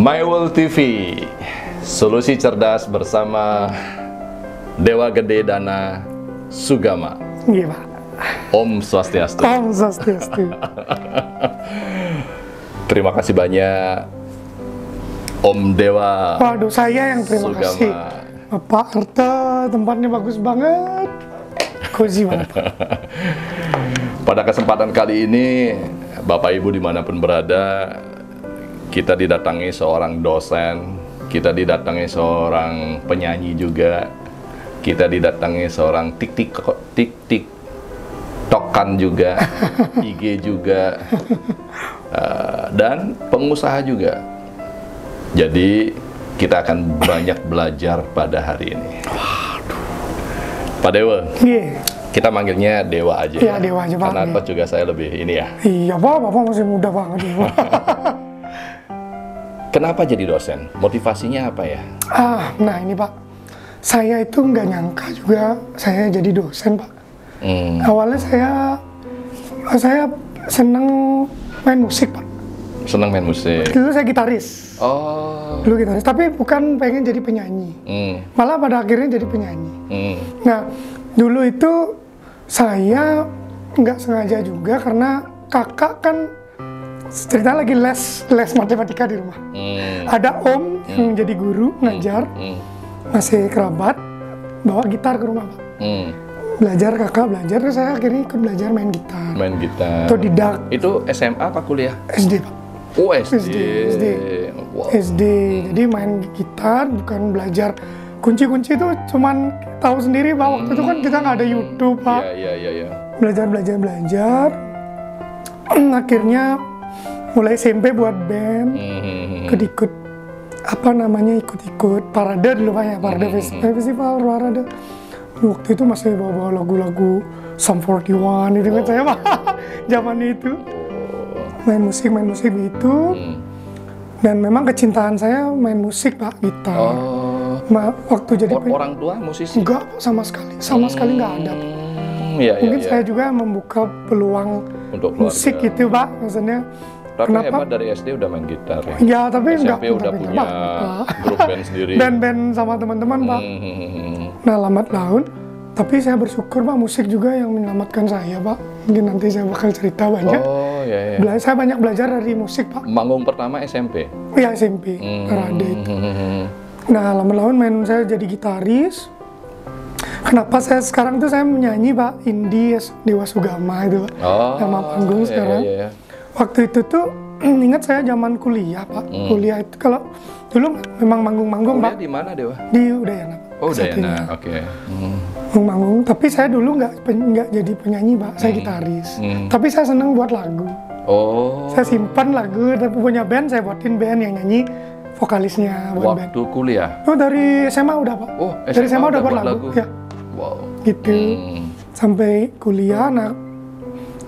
My World TV, solusi cerdas bersama Dewa Gede Dana Sugama. Iya, Pak. Om Swastiastu. Om Swastiastu. Terima kasih banyak Om Dewa. Waduh, saya yang terima Sugama. kasih. Bapak Arta, tempatnya bagus banget. Cozy banget. Pada kesempatan kali ini, Bapak Ibu dimanapun berada, kita didatangi seorang dosen, kita didatangi seorang penyanyi juga, kita didatangi seorang tik-tik-tokan juga, IG juga, dan pengusaha juga. Jadi kita akan banyak belajar pada hari ini. Pak Dewa, Iya. kita manggilnya Dewa aja. Iya, Dewa aja, Pak. Karena Pak juga saya lebih ini ya. Iya, Bapak masih muda banget ya, Pak. Kenapa jadi dosen? Motivasinya apa ya? Nah ini Pak, saya itu nggak nyangka juga saya jadi dosen, Pak. Awalnya saya seneng main musik, Pak. Senang main musik. Dulu saya gitaris. Oh. Dulu gitaris, tapi bukan pengen jadi penyanyi. Malah pada akhirnya jadi penyanyi. Nah, dulu itu saya nggak sengaja juga karena kakak kan cerita lagi les matematika di rumah. Ada om yang jadi guru ngajar, masih kerabat, bawa gitar ke rumah, Pak. Kakak belajar, terus saya akhirnya ikut belajar main gitar. Main gitar. Otodidak. Itu SMA apa kuliah? SD, Pak. Oh, SD. Wow. SD. Jadi main gitar bukan belajar kunci-kunci itu cuman tahu sendiri, Pak. Waktu itu kan kita nggak ada YouTube, Pak. Iya. Belajar. Akhirnya mulai SMP buat band, ikut parade dulu, Pak, ya, parade festival parade. Waktu itu masih bawa lagu-lagu Sum 41 itu kan saya, Pak, zaman itu. Main musik itu. Dan memang kecintaan saya main musik, Pak, gitar. Waktu jadi orang tua musisi? Enggak, sama sekali nggak ada, Pak. Mungkin saya juga membuka peluang untuk musik keluarga. itu, Pak, maksudnya. Tapi Kenapa? hebat, dari SD udah main gitar ya? Ya, tapi enggak SMP udah punya grup band sendiri. Band sama teman-teman, Pak. Nah, lambat laun. Tapi saya bersyukur, Pak, musik juga yang menyelamatkan saya, Pak. Mungkin nanti saya bakal cerita banyak. Oh, iya. Saya banyak belajar dari musik, Pak. Manggung pertama SMP? Iya, SMP, parade itu. Nah, lambat laun saya jadi gitaris. Kenapa saya sekarang tuh saya menyanyi, Pak, indie Dewa Sugama itu, Pak. Nama panggung sekarang. Iya. Waktu itu tuh ingat saya zaman kuliah, Pak. Kuliah itu kalau dulu memang manggung-manggung, Pak. Kuliah di mana, Dewa? Di Udayana. Oh, Udayana. Oke. Manggung, tapi saya dulu nggak jadi penyanyi, Pak. Saya gitaris. Tapi saya senang buat lagu. Oh. Saya simpan lagu, tapi punya band, saya buatin band yang nyanyi vokalisnya buat band. Waktu kuliah? Oh, dari SMA udah, Pak. Oh, dari SMA udah buat lagu. Ya. Wow. Gitu. Sampai kuliah, nah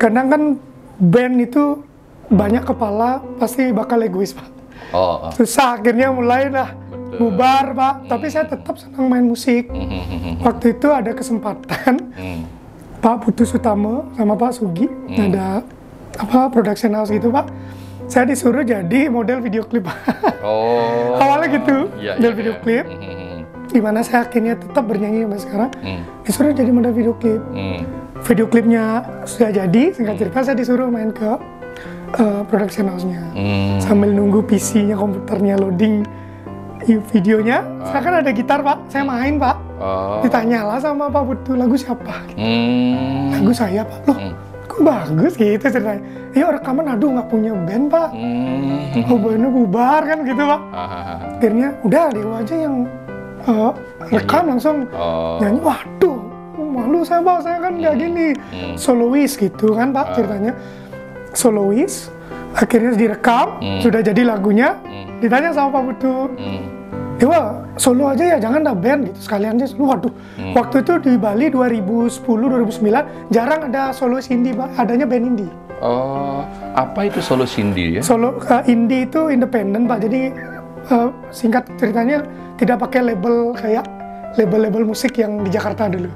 kadang kan band itu banyak kepala, pasti bakal egois, Pak. Susah, akhirnya mulai lah bubar, Pak. Tapi saya tetap senang main musik. Waktu itu ada kesempatan, Pak Putus Utama sama Pak Sugi, ada production house gitu, Pak. Saya disuruh jadi model video klip. Awalnya gitu, model video klip. Dimana saya akhirnya tetap bernyanyi sampai sekarang. Disuruh jadi model video klip. Video klipnya sudah jadi, singkat cerita saya disuruh main ke production house-nya. Sambil nunggu PC-nya, komputernya loading videonya, saya kan ada gitar, Pak. Saya main, Pak. Ditanya lah sama Pak Putu, lagu siapa? Lagu saya, Pak. Loh, kok bagus gitu ceritanya. Iya, rekaman, aduh nggak punya band, Pak. Bandnya bubar kan gitu, Pak. Akhirnya udah Dewa aja yang rekam langsung nyanyi. Waduh, malu saya, Pak. Saya kan nggak gini. Solois gitu kan, Pak, ceritanya. Solois, akhirnya direkam, sudah jadi lagunya. Ditanya sama Pak Putu, Dewa, solo aja ya, jangan ada band gitu, sekalian aja solo. Waduh, waktu itu di Bali 2010-2009 jarang ada solois indie, Pak, adanya band indie. Apa itu solo indie ya? Solo indie itu independen, Pak, jadi singkat ceritanya tidak pakai label kayak label musik yang di Jakarta dulu.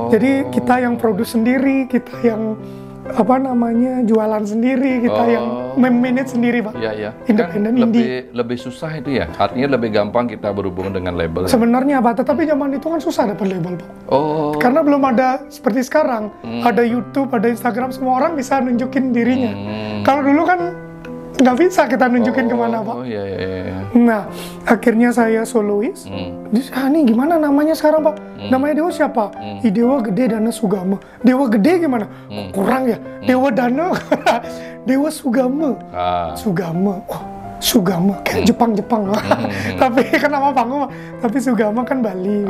Jadi kita yang produce sendiri, kita yang apa namanya jualan sendiri, kita yang manage sendiri Pak. Iya. Independen kan indie. lebih susah itu ya. Artinya lebih gampang kita berhubungan dengan label. Sebenarnya Pak, tetapi zaman itu kan susah dapat label Pak. Karena belum ada seperti sekarang. Ada YouTube, ada Instagram, semua orang bisa nunjukin dirinya. Kalau dulu kan nggak bisa kita nunjukin kemana Pak. Iya. Nah, akhirnya saya solois. Ini gimana namanya sekarang Pak? Namanya Dewa siapa? Dewa Gede Dana Sugama. Dewa Gede gimana? Kurang ya? Dewa Dana, Dewa Sugama. Sugama. Oh, Sugama kayak Jepang Pak. Tapi kan nama panggung Pak. Tapi Sugama kan Bali.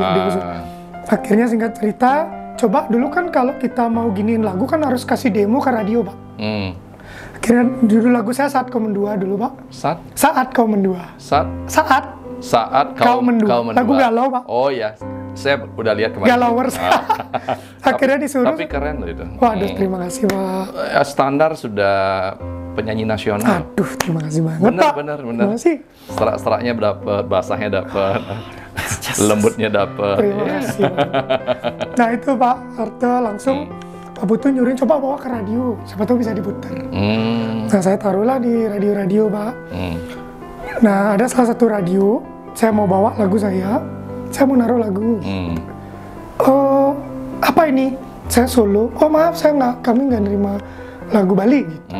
Akhirnya singkat cerita, coba dulu kan kalau kita mau giniin lagu kan harus kasih demo ke radio Pak. Akhirnya dulu lagu saya Saat Kau Mendua dulu Pak. Saat Kau Mendua. Saat Kau Mendua. Lagu galau Pak. Oh ya, saya udah lihat kemarin. Galauers. Akhirnya disuruh. Tapi keren loh itu. Waduh, terima kasih Pak. Standar sudah penyanyi nasional. Aduh, terima kasih banget Pak. Bener. Terima kasih. Serak-seraknya dapat, basahnya dapat, lembutnya dapat. Terima kasih. Nah itu Pak Arte langsung Pak Putu nyuruhin coba bawa ke radio, siapa tahu bisa diputar. Nah saya taruhlah di radio-radio Pak. Nah ada salah satu radio, saya mau bawa lagu saya mau naruh lagu. Oh apa ini? Saya solo. Oh maaf kami nggak nerima lagu Bali gitu.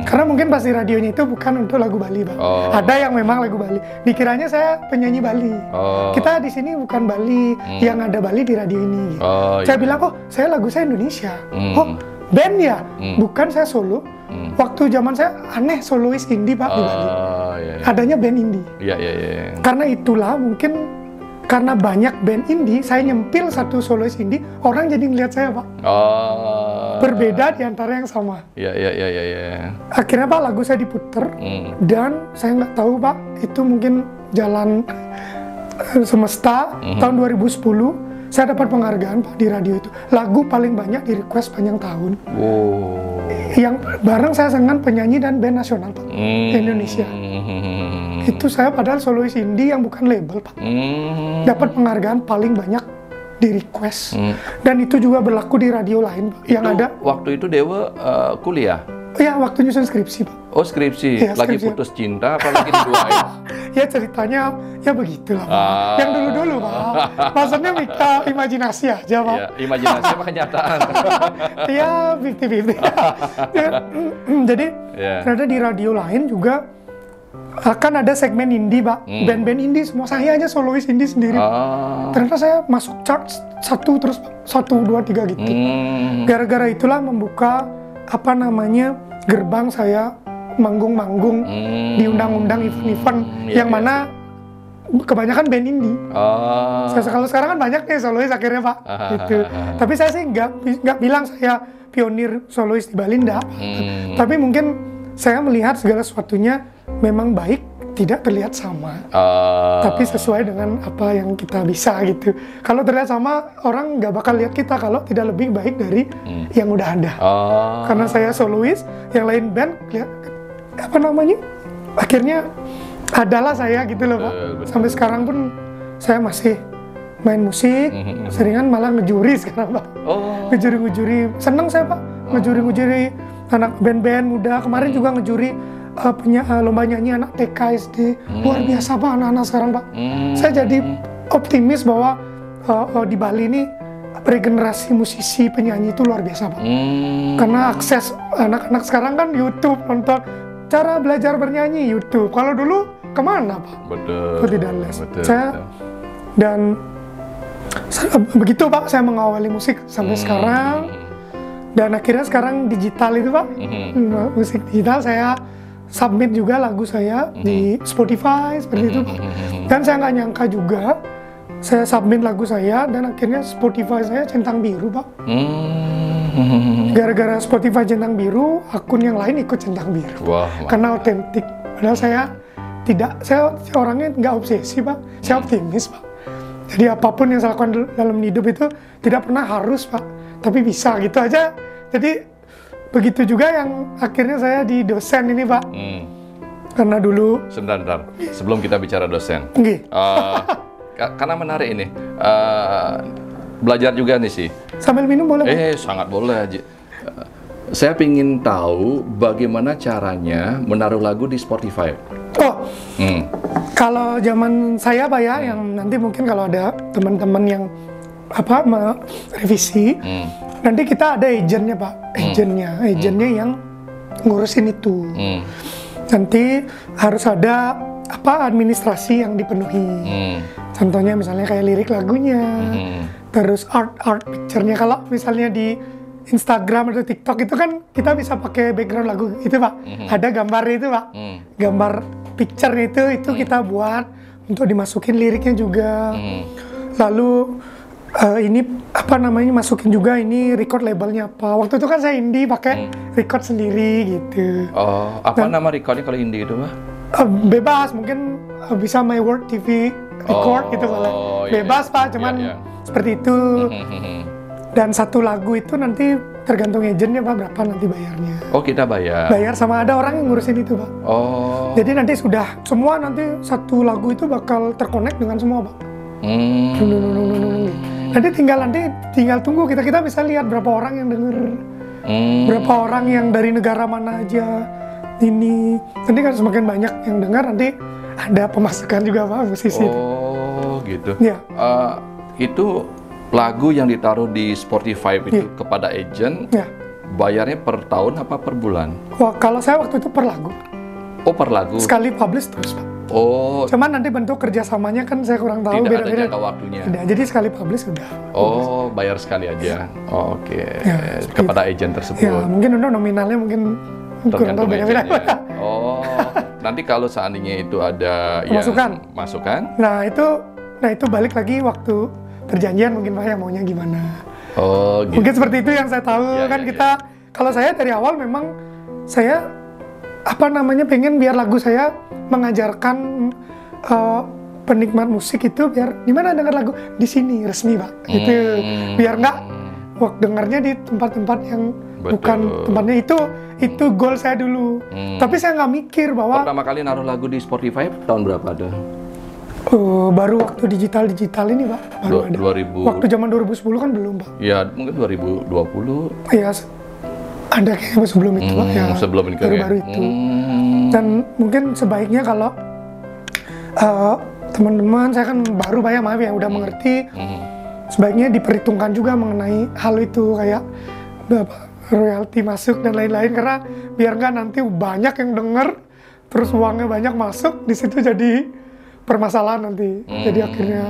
Karena mungkin pasti radionya itu bukan untuk lagu Bali Pak. Ada yang memang lagu Bali. Dikiranya saya penyanyi Bali. Kita di sini bukan Bali, yang ada Bali di radio ini. Gitu. Saya bilang saya lagu saya Indonesia. Oh band ya? Bukan, saya solo. Waktu zaman saya aneh solois indie Pak di Bali. Adanya band indie. Iya. Karena itulah mungkin karena banyak band indie, saya nyempil satu solois indie, orang jadi ngeliat saya Pak. Berbeda di antara yang sama. Iya. Akhirnya Pak lagu saya diputer dan saya nggak tahu Pak, itu mungkin jalan semesta. Tahun 2010 saya dapat penghargaan Pak di radio itu. Lagu paling banyak di request panjang tahun. Yang bareng saya dengan penyanyi dan band nasional Pak Indonesia. Itu saya padahal solois indie yang bukan label Pak. Dapat penghargaan paling banyak di request. Dan itu juga berlaku di radio lain Pak. Yang ada. Waktu itu Dewa kuliah? Iya, waktu nyusun skripsi Pak. Oh skripsi, ya, lagi skripsi. Putus cinta apa lagi diduain? Ya ceritanya ya begitulah Pak. Yang dulu Pak. Maksudnya imajinasi aja Pak. Ya, imajinasi apa kenyataan? Iya 50-50. Jadi ternyata di radio lain juga akan ada segmen indie Pak. Band-band indie semua, saya aja solois indie sendiri. Ternyata saya masuk chart 1 terus 1, 2, 3 gitu. Gara-gara itulah membuka gerbang saya manggung-manggung di undang-undang event-event yang mana kebanyakan band indie. Kalau sekarang kan banyak nih solois akhirnya Pak. Gitu. Tapi saya sih nggak bilang saya pionir solois di Bali, enggak. Tapi mungkin saya melihat segala sesuatunya memang baik, tidak terlihat sama. Tapi sesuai dengan apa yang kita bisa gitu. Kalau terlihat sama, orang nggak bakal lihat kita kalau tidak lebih baik dari yang udah ada. Karena saya solois, yang lain band, akhirnya adalah saya gitu loh Pak. Sampai sekarang pun saya masih main musik, seringan malah ngejuri sekarang Pak. Ngejuri-ngejuri, seneng saya Pak. Ngejuri-ngejuri anak band-band muda. Kemarin juga ngejuri lomba nyanyi anak TK SD. Luar biasa Pak anak-anak sekarang Pak. Saya jadi optimis bahwa di Bali ini regenerasi musisi penyanyi itu luar biasa Pak. Karena akses anak-anak sekarang kan YouTube, nonton cara belajar bernyanyi YouTube. Kalau dulu kemana Pak? Betul. Tidak les. Dan begitu Pak saya mengawali musik sampai sekarang. Dan akhirnya sekarang digital itu Pak. Musik digital saya submit juga lagu saya di Spotify seperti itu Pak. Dan saya nggak nyangka juga saya submit lagu saya dan akhirnya Spotify saya centang biru Pak. Gara-gara Spotify centang biru, akun yang lain ikut centang biru. Karena otentik. Padahal saya orangnya nggak obsesi Pak. Saya optimis Pak. Jadi apapun yang saya lakukan dalam hidup itu tidak pernah harus Pak. Tapi bisa gitu aja. Jadi begitu juga yang akhirnya saya di dosen ini Pak. Karena dulu. Sebentar. Sebelum kita bicara dosen. Karena menarik ini. Belajar juga nih sih. Sambil minum boleh Pak? Sangat boleh. Saya ingin tahu bagaimana caranya menaruh lagu di Spotify. Oh, kalau zaman saya Pak ya, yang nanti mungkin kalau ada teman-teman yang revisi, nanti kita ada agennya Pak, agennya yang ngurusin itu. Nanti harus ada administrasi yang dipenuhi. Contohnya misalnya kayak lirik lagunya, terus art picture-nya. Kalau misalnya di Instagram atau TikTok itu kan kita bisa pakai background lagu itu Pak. Ada gambarnya itu Pak. Gambar picture-nya itu kita buat untuk dimasukin liriknya juga. Lalu ini masukin juga ini record labelnya apa. Waktu itu kan saya indie pakai record sendiri gitu. Oh, nama recordnya kalau indie itu Pak? Bebas, mungkin bisa My World TV record gitu malah. Bebas Pak, cuman seperti itu. Dan satu lagu itu nanti tergantung agennya Pak, berapa nanti bayarnya. Oh, kita bayar? Bayar sama ada orang yang ngurusin itu Pak. Oh. Jadi nanti sudah semua nanti satu lagu itu bakal terkonek dengan semua Pak. Nanti tinggal tunggu, kita bisa lihat berapa orang yang denger, berapa orang yang dari negara mana aja. Ini nanti kan semakin banyak yang dengar, nanti ada pemasukan juga Pak, musisi. Oh gitu. Ya. Itu lagu yang ditaruh di Spotify itu kepada agent, bayarnya per tahun apa per bulan? Wah, kalau saya waktu itu per lagu. Oh, per lagu? Sekali publish terus Pak. Oh. Cuman nanti bentuk kerjasamanya kan saya kurang tahu. Tidak ada jangka waktunya. Tidak, jadi sekali publish sudah. Oh, bayar sekali aja. Oh, oke. Kepada agent tersebut. Ya, mungkin untuk nominalnya mungkin kurang tahu beda-beda. Oh, nanti kalau seandainya itu ada masukan. Nah itu balik lagi waktu perjanjian mungkin Pak, yang maunya gimana. Oh, gitu. Mungkin seperti itu yang saya tahu kita. Kalau saya dari awal memang saya pengen biar lagu saya mengajarkan penikmat musik itu biar di mana dengar lagu di sini resmi Pak. Gitu. Biar nggak dengarnya di tempat-tempat yang bukan tempatnya. Itu goal saya dulu. Tapi saya nggak mikir bahwa pertama kali naruh lagu di Spotify tahun berapa tuh? Baru waktu digital ini Pak, baru ada. 2000. Waktu zaman 2010 kan belum Pak. Ya mungkin 2020. Iya, ada kayaknya sebelum itu Pak ya. Sebelum ini baru itu. Dan mungkin sebaiknya kalau teman-teman saya kan baru Pak ya, maaf ya udah mengerti. Sebaiknya diperhitungkan juga mengenai hal itu kayak royalti masuk dan lain-lain, karena biar nggak nanti banyak yang denger terus uangnya banyak masuk di situ jadi permasalahan nanti. Jadi akhirnya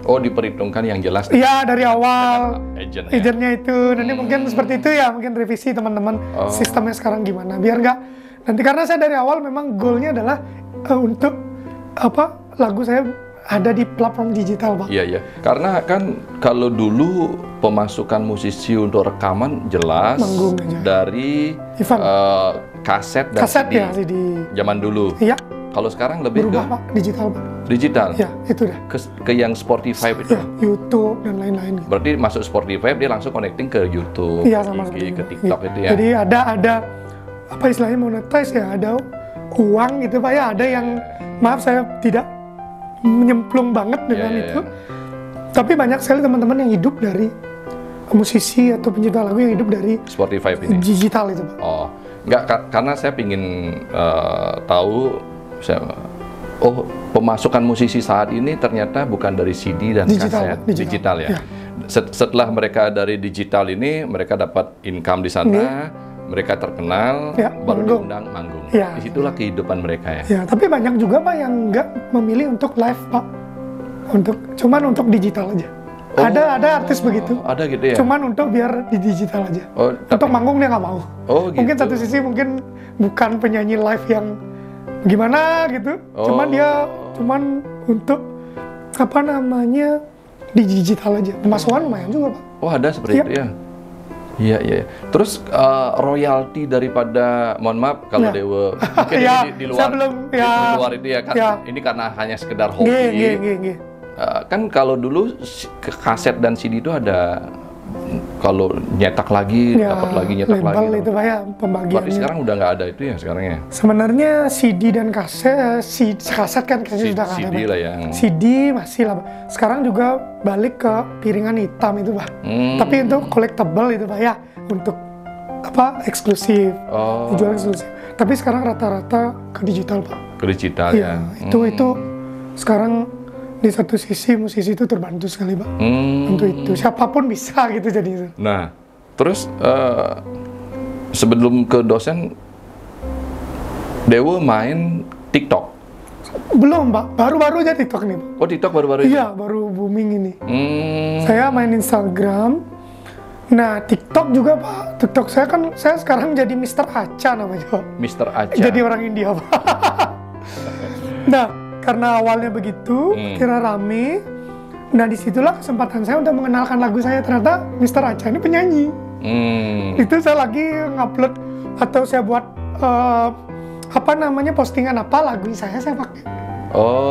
diperhitungkan yang jelas. Iya, dari awal agennya itu. Nanti mungkin seperti itu ya, mungkin revisi teman-teman sistemnya sekarang gimana. Biar nggak nanti, karena saya dari awal memang goalnya adalah untuk lagu saya ada di platform digital Pak. Iya. Karena kan kalau dulu pemasukan musisi untuk rekaman jelas dari kaset dan CD. Zaman dulu. Iya. Kalau sekarang lebih berubah Pak, digital Pak. Digital? Ya, itu dah. Ke yang Spotify itu? Ya, YouTube dan lain-lain. Berarti masuk Spotify dia langsung connecting ke YouTube, sama IG, ke TikTok itu ya? Jadi ada istilahnya monetize ya, ada uang gitu Pak ya, ada yang maaf saya tidak menyemplung banget dengan itu. Tapi banyak sekali teman-teman yang hidup dari musisi atau pencipta lagu yang hidup dari Spotify ini? Digital itu Pak. Oh, enggak, karena saya ingin tahu pemasukan musisi saat ini ternyata bukan dari CD dan kaset, digital ya. Setelah mereka dari digital ini, mereka dapat income di sana, mereka terkenal, baru diundang manggung. Disitulah kehidupan mereka ya. Tapi banyak juga Pak yang nggak memilih untuk live Pak, cuman untuk digital aja. Ada artis begitu. Ada gitu ya. Cuman untuk biar di digital aja. Untuk manggung dia nggak mau. Gitu. Mungkin satu sisi mungkin bukan penyanyi live yang gimana gitu. Cuman untuk di digital aja. Pemasukan lumayan juga Pak. Ada seperti itu ya. Iya. Terus royalti daripada, mohon maaf kalau Dewa mungkin di luar itu ya kan. Ini karena hanya sekedar hobi. Kan kalau dulu kaset dan CD itu ada, kalau nyetak lagi, dapat lagi nyetak lagi. Itu Pak ya, pembagiannya. Berarti sekarang udah nggak ada itu ya sekarang ya? Sebenarnya CD dan kaset kan kasetnya sudah nggak ada. CD lah yang. CD masih lah. Sekarang juga balik ke piringan hitam itu Pak. Tapi untuk collectible itu Pak ya, untuk eksklusif, dijual eksklusif. Tapi sekarang rata-rata ke digital Pak. Ke digital ya. Itu sekarang di satu sisi musisi itu terbantu sekali Pak. Untuk itu siapapun bisa gitu jadi. Nah, terus sebelum ke dosen, Dewa main TikTok? Belum Pak, baru-baru aja TikTok nih Pak. Oh TikTok baru-baru aja? Iya, baru booming ini. Saya main Instagram. Nah TikTok juga Pak, TikTok saya sekarang jadi Mr. Acha namanya Pak. Mr. Acha? Jadi orang India Pak. Nah karena awalnya begitu, kira rame. Nah disitulah kesempatan saya untuk mengenalkan lagu saya, ternyata Mr. Acha ini penyanyi. Itu saya lagi ngupload atau saya buat postingan apa lagu saya pakai.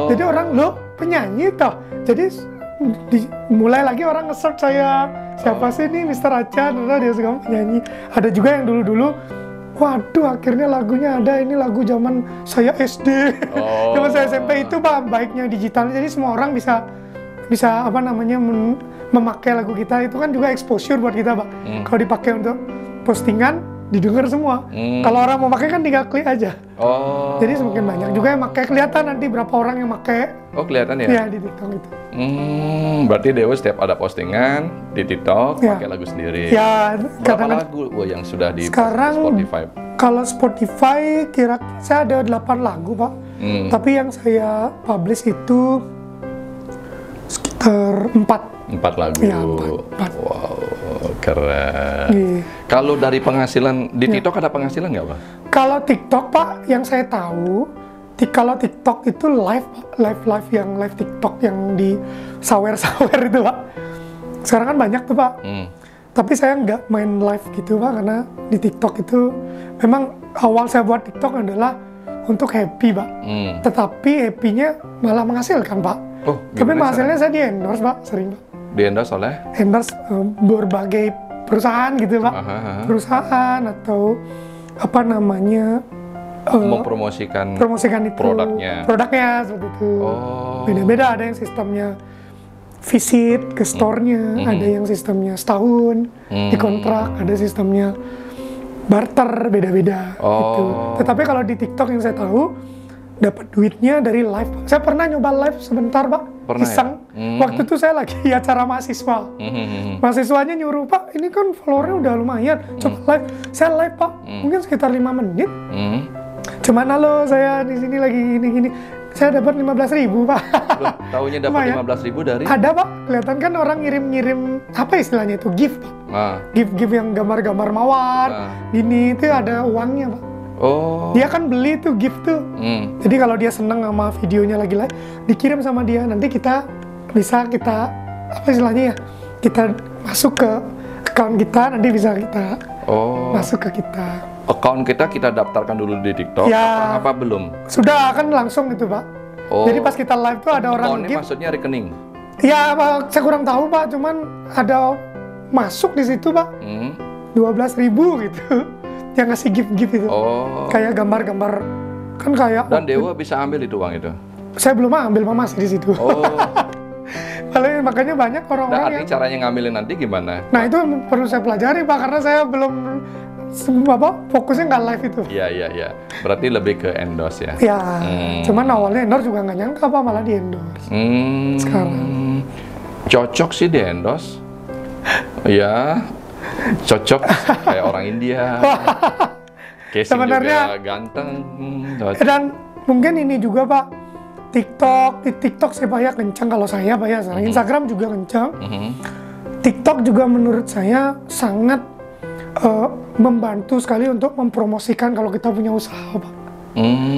Jadi orang loh penyanyi toh. Jadi mulai lagi orang nge-search saya, siapa sih ini Mr. Acha, ternyata dia sekarang penyanyi. Ada juga yang dulu-dulu, waduh akhirnya lagunya ada, ini lagu zaman saya SD. Zaman saya SMP itu Pak, baiknya digital, jadi semua orang bisa memakai lagu kita, itu kan juga exposure buat kita Pak. Kalau dipakai untuk postingan, didengar semua. Kalau orang mau pakai kan tinggal klik aja. Jadi semakin banyak juga yang pakai, kelihatan nanti berapa orang yang pakai. Oh kelihatan ya? Iya di TikTok itu. Berarti Dewa setiap ada postingan di TikTok pakai lagu sendiri. Ya. Berapa lagu yang sudah di Spotify? Kalau Spotify kira saya ada 8 lagu Pak. Tapi yang saya publish itu sekitar 4 lagu. Ya, 4. Wow, keren. Kalau dari penghasilan di TikTok ada penghasilan nggak Pak? Kalau TikTok Pak, yang saya tahu, kalau TikTok itu live TikTok yang di sawer itu Pak. Sekarang kan banyak tuh Pak. Tapi saya nggak main live gitu Pak, karena di TikTok itu memang awal saya buat TikTok adalah untuk happy Pak. Tetapi happy-nya malah menghasilkan Pak. Tapi hasilnya saya di-endorse Pak, sering Pak. Di-endorse oleh? Endorse berbagai perusahaan gitu Pak. Perusahaan atau mempromosikan itu produknya seperti itu. Beda-beda, ada yang sistemnya visit ke store-nya, ada yang sistemnya setahun dikontrak, ada sistemnya barter, beda-beda gitu. Tetapi kalau di TikTok yang saya tahu dapat duitnya dari live. Saya pernah nyoba live sebentar Pak, iseng. Waktu itu saya lagi acara mahasiswa. Mahasiswanya nyuruh, Pak ini kan followernya udah lumayan, coba live. Saya live Pak, mungkin sekitar 5 menit. Cuman halo saya di sini lagi gini-gini. Saya dapat 15.000 Pak. Tahunya dapat 15.000 dari? Ada Pak, kelihatan kan orang ngirim-ngirim apa istilahnya itu, gift Pak. Gift yang gambar-gambar mawar, gini itu ada uangnya Pak. Dia kan beli tuh gift tuh. Jadi kalau dia seneng sama videonya lagi live, dikirim sama dia. Nanti kita kita masuk ke account kita, nanti bisa kita masuk ke kita. Account kita daftarkan dulu di TikTok. Ya, apa belum? Sudah kan langsung itu Pak. Jadi pas kita live tuh ada orang gift. Maksudnya rekening? Ya Pak, saya kurang tahu Pak. Cuman ada masuk di situ Pak. 12.000 gitu. Yang ngasih gift itu, kayak gambar-gambar kan kayak. Dan Dewa bisa ambil itu uang itu? Saya belum ambil, Mama masih di situ. Makanya banyak orang-orang yang. Caranya ngambilin nanti gimana? Nah itu perlu saya pelajari Pak, karena saya belum fokusnya nggak live itu. Iya. Berarti lebih ke endorse ya? Ya, cuman awalnya endorse juga nggak nyangka Pak, malah di endorse. Sekarang. Cocok sih di endorse. Ya. Cocok kayak orang India. Casing juga ganteng. Dan mungkin ini juga Pak, TikTok saya kencang kalau saya Pak ya. Instagram juga kencang. TikTok juga menurut saya sangat membantu sekali untuk mempromosikan kalau kita punya usaha Pak.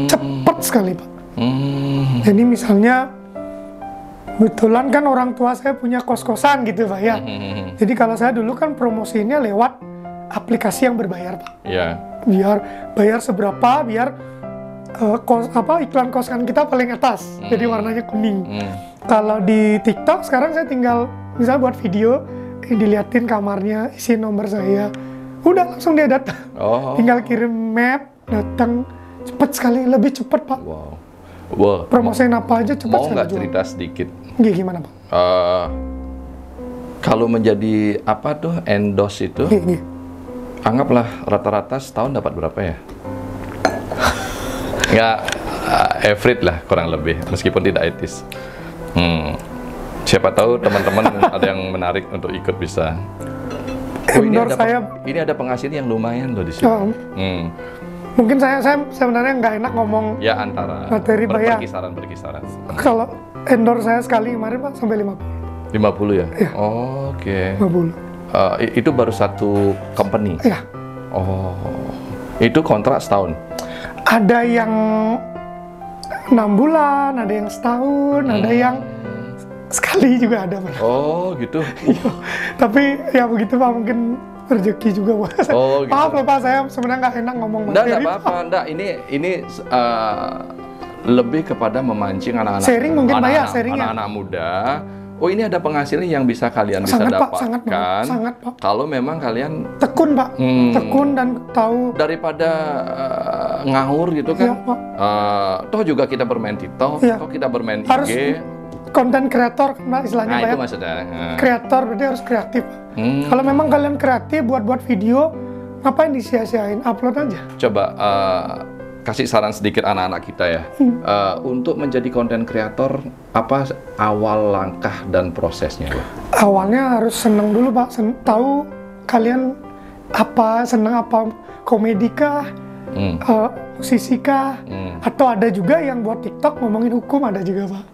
Cepat sekali Pak. Jadi misalnya kebetulan kan orang tua saya punya kos-kosan gitu Pak ya. Jadi kalau saya dulu kan promosinya lewat aplikasi yang berbayar Pak. Biar bayar seberapa, biar iklan kosan kita paling atas. Jadi warnanya kuning. Kalau di TikTok sekarang saya tinggal misalnya buat video, diliatin kamarnya, isi nomor saya, udah langsung dia datang. Tinggal kirim map, datang, cepet sekali, lebih cepet Pak. Promosiin apa aja cepat. Mau nggak cerita sedikit? Gimana Pak? Kalau menjadi endorse itu, Anggaplah rata-rata setahun dapat berapa ya? Ya, average lah kurang lebih, meskipun tidak etis. Siapa tahu teman-teman ada yang menarik untuk ikut bisa. Ini ada penghasilan yang lumayan loh di sini. Mungkin saya sebenarnya nggak enak ngomong. Ya antara materi bayar. Berkisaran. Kalau endorse saya sekali kemarin Pak sampai 50. 50 ya? Ya. Oh, oke. 50. Itu baru satu company? Iya. Oh, itu kontrak setahun? Ada yang 6 bulan, ada yang setahun, ada yang sekali juga ada Pak. Oh gitu. Tapi ya begitu Pak, mungkin rezeki juga Pak. Oh, gitu. Maaf loh Pak, saya sebenarnya nggak enak ngomong materi. Nggak apa-apa, ini lebih kepada memancing anak-anak. Sharing mungkin Pak ya, sharingnya. Anak-anak muda. Oh, ini ada penghasilan yang bisa kalian bisa dapatkan. Sangat Pak. Kalau memang kalian tekun Pak, tekun dan tahu. Daripada ngawur gitu kan. Ya, Pak. Toh juga kita bermain TikTok, toh kita bermain harus IG. Konten kreator kan Pak istilahnya Pak. Itu ya. maksudnya. Kreator berarti harus kreatif. Kalau memang kalian kreatif buat video, ngapain disia-siain? Upload aja. Coba kasih saran sedikit anak-anak kita ya. Untuk menjadi konten kreator, apa awal langkah dan prosesnya? Awalnya harus seneng dulu Pak, tahu kalian apa, seneng apa, komedi kah, musisi kah, atau ada juga yang buat TikTok ngomongin hukum, ada juga Pak.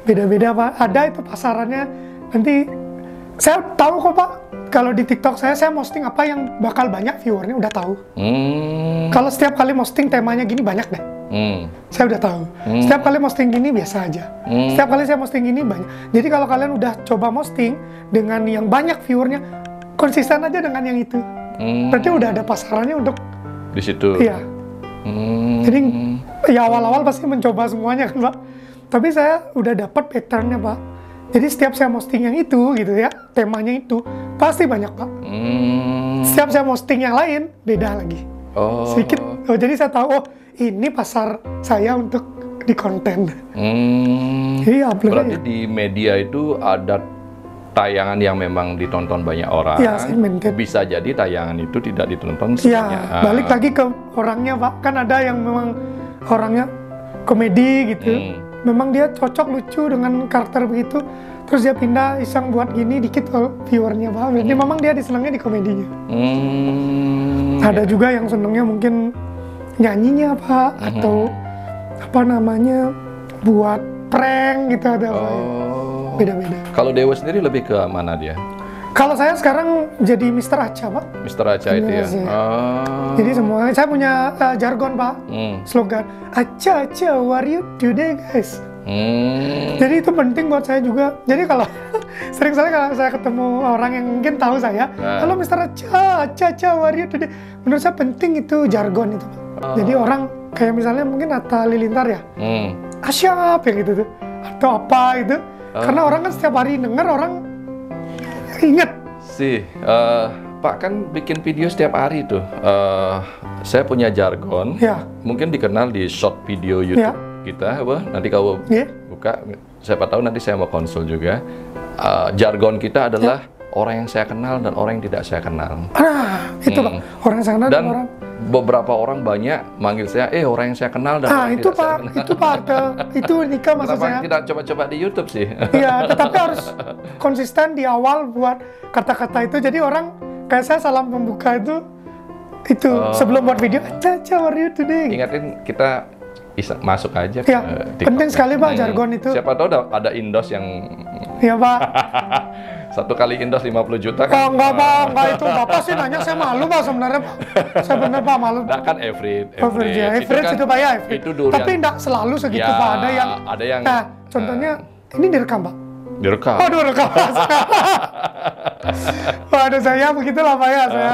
Beda-beda Pak, ada itu pasarannya. Nanti saya tahu kok Pak, kalau di TikTok saya posting apa yang bakal banyak viewernya, udah tahu. Kalau setiap kali posting temanya gini banyak deh. Saya udah tahu. Setiap kali posting gini biasa aja. Setiap kali saya posting gini banyak. Jadi kalau kalian udah coba posting dengan yang banyak viewernya, konsisten aja dengan yang itu. Berarti udah ada pasarannya untuk di situ. Iya. Jadi ya awal-awal pasti mencoba semuanya kan Pak. Tapi saya udah dapat patternnya Pak. Jadi setiap saya posting yang itu gitu ya, temanya itu pasti banyak Pak. Setiap saya posting yang lain beda lagi. Sedikit. Jadi saya tahu ini pasar saya untuk di konten. Jadi berarti di media itu ada tayangan yang memang ditonton banyak orang. Ya, bisa jadi tayangan itu tidak ditonton semuanya. Ya, balik lagi ke orangnya Pak. Kan ada yang memang orangnya komedi gitu. Memang dia cocok lucu dengan karakter begitu. Terus dia pindah iseng buat gini dikit viewernya Pak. Jadi memang dia disenangnya di komedinya. Ada juga yang senangnya mungkin nyanyinya Pak, atau apa namanya buat prank gitu, ada beda-beda. Kalau Dewa sendiri lebih ke mana dia? Kalau saya sekarang jadi Mr. Aca Pak. Mr. Aca itu ya? Jadi semua, saya punya jargon Pak, slogan Aca, what are you today guys? Jadi itu penting buat saya juga. Jadi kalau sering sekali kalau saya ketemu orang yang mungkin tahu saya, halo Mr. Aca, what are you today? Menurut saya penting itu jargon itu Pak. Jadi orang kayak misalnya mungkin Atta Halilintar ya, Asyap ya gitu tuh, atau apa itu. Karena orang kan setiap hari denger, orang inget. Pak kan bikin video setiap hari tuh. Saya punya jargon, mungkin dikenal di short video YouTube kita. Nanti kau buka, siapa tahu nanti saya mau konsul juga. Jargon kita adalah orang yang saya kenal dan orang yang tidak saya kenal. Itu Pak, orang yang saya kenal dan orang. Beberapa orang banyak manggil saya, orang yang saya kenal dan orang yang itu tidak Pak, saya kenal. itu Pak, itu nikah maksud saya. Kenapa tidak coba-coba di YouTube sih? Iya, tetapi harus konsisten di awal buat kata-kata itu. Jadi orang kayak saya salam pembuka itu sebelum buat video, Aca, what are you today? Ingatin kita masuk aja ke TikTok. Penting sekali Pak jargon itu. Siapa tahu ada endorse yang. Iya Pak. Satu kali endorse 50 juta kan? Enggak Pak, enggak itu. Bapak sih nanya, saya malu Pak sebenarnya Pak. Saya bener Pak malu. Nah kan average itu Pak ya, average. Itu durian. Tapi enggak selalu segitu ya, Pak, ada yang nah, contohnya ini direkam Pak. Direkam? Waduh, rekam. Waduh, saya begitulah Pak ya, saya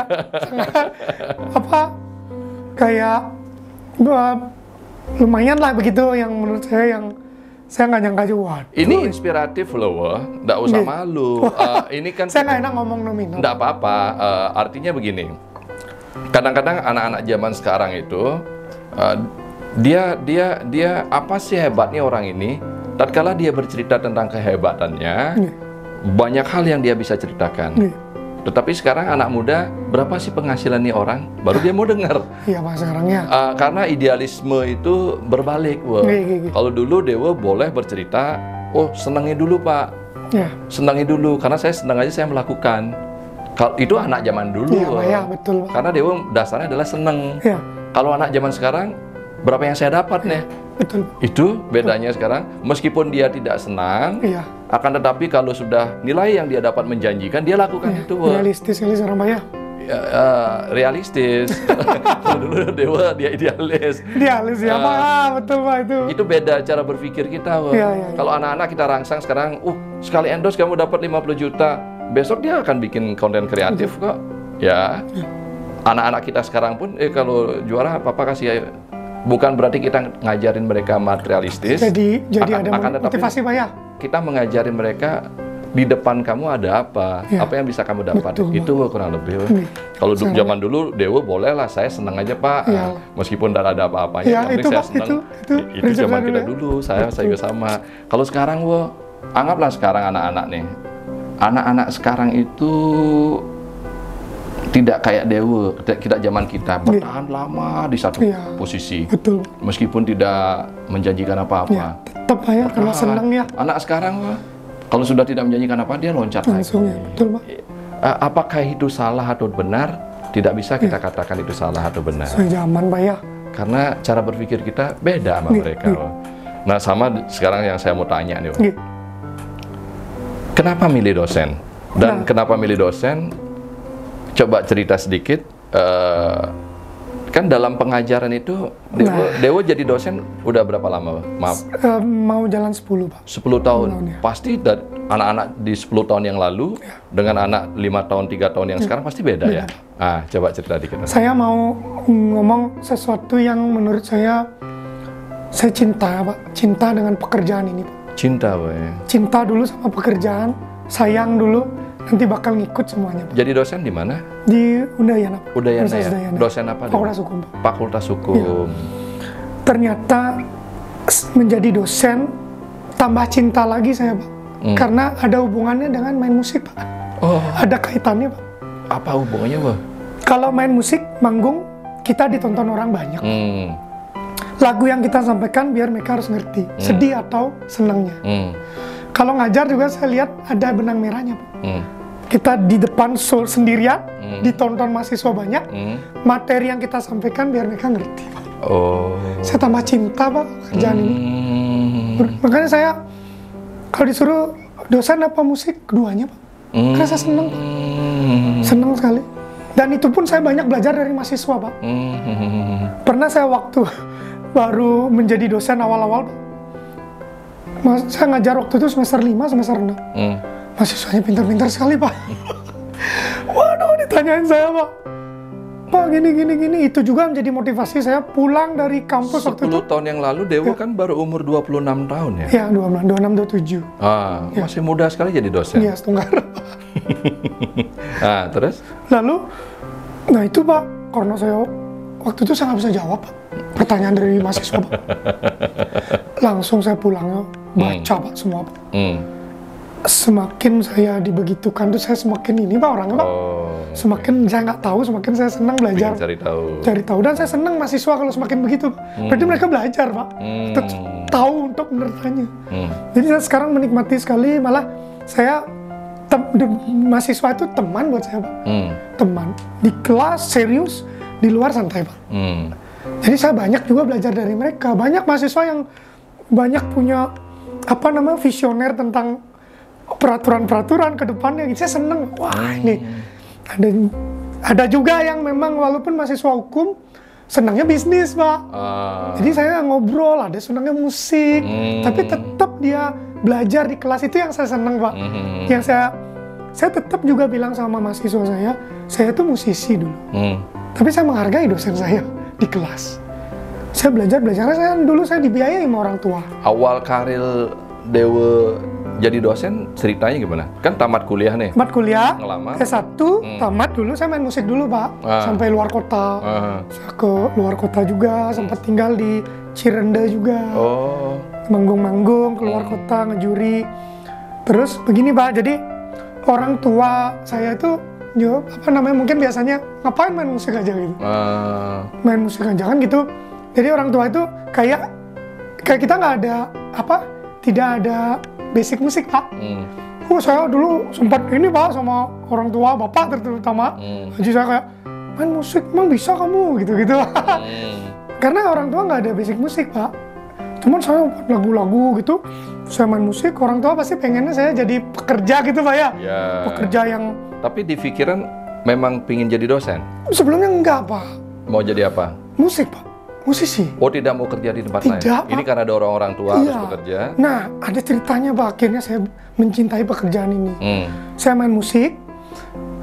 kayak lumayan lah begitu yang menurut saya nggak nyangka juga. Ini inspiratif loh, nggak usah malu. Ini kan saya nggak enak ngomong nominal. Nggak apa-apa. Artinya begini, kadang-kadang anak-anak zaman sekarang itu dia apa sih hebatnya orang ini? Tatkala dia bercerita tentang kehebatannya, banyak hal yang dia bisa ceritakan. Tetapi sekarang anak muda, berapa sih penghasilan nih orang? Baru dia mau dengar. Iya Pak, sekarangnya. Karena idealisme itu berbalik. Kalau dulu Dewa boleh bercerita, oh senangnya dulu Pak. Ya. Senangi dulu, karena saya senang aja saya melakukan. Kalau itu anak zaman dulu. Iya Pak, ya, betul Pak. Karena Dewa dasarnya adalah senang. Ya. Kalau anak zaman sekarang, berapa yang saya dapat nih? Betul. Itu bedanya sekarang. Meskipun dia tidak senang, akan tetapi kalau sudah nilai yang dia dapat menjanjikan, dia lakukan itu. Realistis sekali seorang Pak ya. Realistis. Kalau dulu Dewa dia idealis. Idealis ya Pak, betul Pak itu. Itu beda cara berpikir kita. Kalau anak-anak kita rangsang sekarang, sekali endorse kamu dapat 50 juta. Besok dia akan bikin konten kreatif kok. Ya. Anak-anak kita sekarang pun kalau juara papa kasih. Bukan berarti kita ngajarin mereka materialistis. Jadi ada motivasi Pak ya. Kita mengajarin mereka di depan kamu ada apa, apa yang bisa kamu dapat. Betul, itu kurang lebih. Kalau zaman dulu Dewa boleh lah, saya senang aja Pak. Meskipun tidak ada apa-apanya, yang penting saya senang. Itu zaman kita dulu, saya juga sama. Kalau sekarang anggaplah sekarang anak-anak nih. Anak-anak sekarang itu tidak kayak Dewa, tidak zaman kita bertahan lama di satu posisi. Betul. Meskipun tidak menjanjikan apa-apa. Tetap ya, karena senang ya. Anak sekarang kalau sudah tidak menjanjikan apa, dia loncat langsung ya, betul Pak. Apakah itu salah atau benar? Tidak bisa kita katakan itu salah atau benar. Sejaman Pak ya. Karena cara berpikir kita beda sama mereka. Nah sama sekarang yang saya mau tanya nih. Kenapa milih dosen? Dan kenapa milih dosen? Coba cerita sedikit, kan dalam pengajaran itu Dewa jadi dosen udah berapa lama? Maaf. Mau jalan 10 Pak. 10 tahun. Pasti anak-anak di 10 tahun yang lalu dengan anak 5 tahun, 3 tahun yang sekarang pasti beda ya? Coba cerita dikit. Saya mau ngomong sesuatu yang menurut saya cinta Pak. Cinta dengan pekerjaan ini Pak. Cinta Pak ya? Cinta dulu sama pekerjaan, sayang dulu. Nanti bakal ngikut semuanya Pak. Jadi dosen di mana? Di Udayana. Udayana ya? Dosen apa? Fakultas Hukum Pak. Fakultas Hukum. Ternyata menjadi dosen tambah cinta lagi saya Pak. Karena ada hubungannya dengan main musik Pak. Ada kaitannya Pak. Apa hubungannya Pak? Kalau main musik, manggung, kita ditonton orang banyak. Lagu yang kita sampaikan biar mereka harus ngerti. Sedih atau senangnya. Kalau ngajar juga saya lihat ada benang merahnya Pak. Kita di depan sendirian, ditonton mahasiswa banyak, materi yang kita sampaikan biar mereka ngerti Pak. Saya tambah cinta Pak kerjaan ini. Makanya saya kalau disuruh dosen apa musik, keduanya Pak. Karena saya senang Pak. Senang sekali. Dan itu pun saya banyak belajar dari mahasiswa Pak. Pernah saya waktu baru menjadi dosen awal-awal Pak. Saya ngajar waktu itu semester 5, semester 6. Mahasiswanya pintar-pintar sekali Pak. Waduh, ditanyain saya Pak. Pak gini. Itu juga menjadi motivasi saya pulang dari kampus waktu itu. 10 tahun yang lalu Dewa kan baru umur 26 tahun ya? Iya, 26, 27. Masih muda sekali jadi dosen? Iya, setengah. Terus? Lalu, itu Pak, karena saya waktu itu saya nggak bisa jawab Pak. Pertanyaan dari mahasiswa Pak. Langsung saya pulang baca Pak semua Pak. Semakin saya dibegitukan tuh saya semakin ini Pak orangnya Pak. Semakin saya nggak tahu, semakin saya senang belajar. Cari tahu. Dan saya senang mahasiswa kalau semakin begitu. Berarti mereka belajar Pak. Tahu untuk menertanya. Jadi saya sekarang menikmati sekali, malah saya mahasiswa itu teman buat saya Pak. Teman. Di kelas serius, di luar santai Pak. Jadi saya banyak juga belajar dari mereka. Banyak mahasiswa yang banyak punya visioner tentang peraturan-peraturan ke depannya. Saya seneng. Wah ini ada juga yang memang walaupun mahasiswa hukum senangnya bisnis Pak. Jadi saya ngobrol, ada senangnya musik, tapi tetap dia belajar di kelas, itu yang saya senang Pak. Yang saya tetap juga bilang sama mahasiswa saya tuh musisi dulu. Tapi saya menghargai dosen saya di kelas. Saya belajar, dulu saya dibiayai sama orang tua. Awal karir Dewa jadi dosen ceritanya gimana? Kan tamat kuliah nih. Tamat kuliah, ngelamar. S1, tamat dulu saya main musik dulu Pak. Sampai luar kota. Saya ke luar kota juga, sempat tinggal di Cirende juga. Manggung-manggung ke luar kota, ngejuri. Terus begini Pak, jadi orang tua saya itu mungkin biasanya ngapain main musik aja gitu. Main musik aja kan gitu. Jadi orang tua itu kayak kita nggak ada tidak ada basic musik Pak. Saya dulu sempat ini Pak sama orang tua bapak terutama. Jadi saya kayak main musik emang bisa kamu gitu. Karena orang tua nggak ada basic musik Pak. Cuman saya buat lagu-lagu gitu, saya main musik, orang tua pasti pengennya saya jadi pekerja gitu Pak ya. Pekerja yang... Tapi di pikiran memang pingin jadi dosen? Sebelumnya enggak Pak. Mau jadi apa? Musik Pak, musisi. Oh tidak mau kerja di tempat lain? Tidak Pak. Ini karena ada orang tua harus bekerja? Nah ada ceritanya Pak, akhirnya saya mencintai pekerjaan ini. Saya main musik,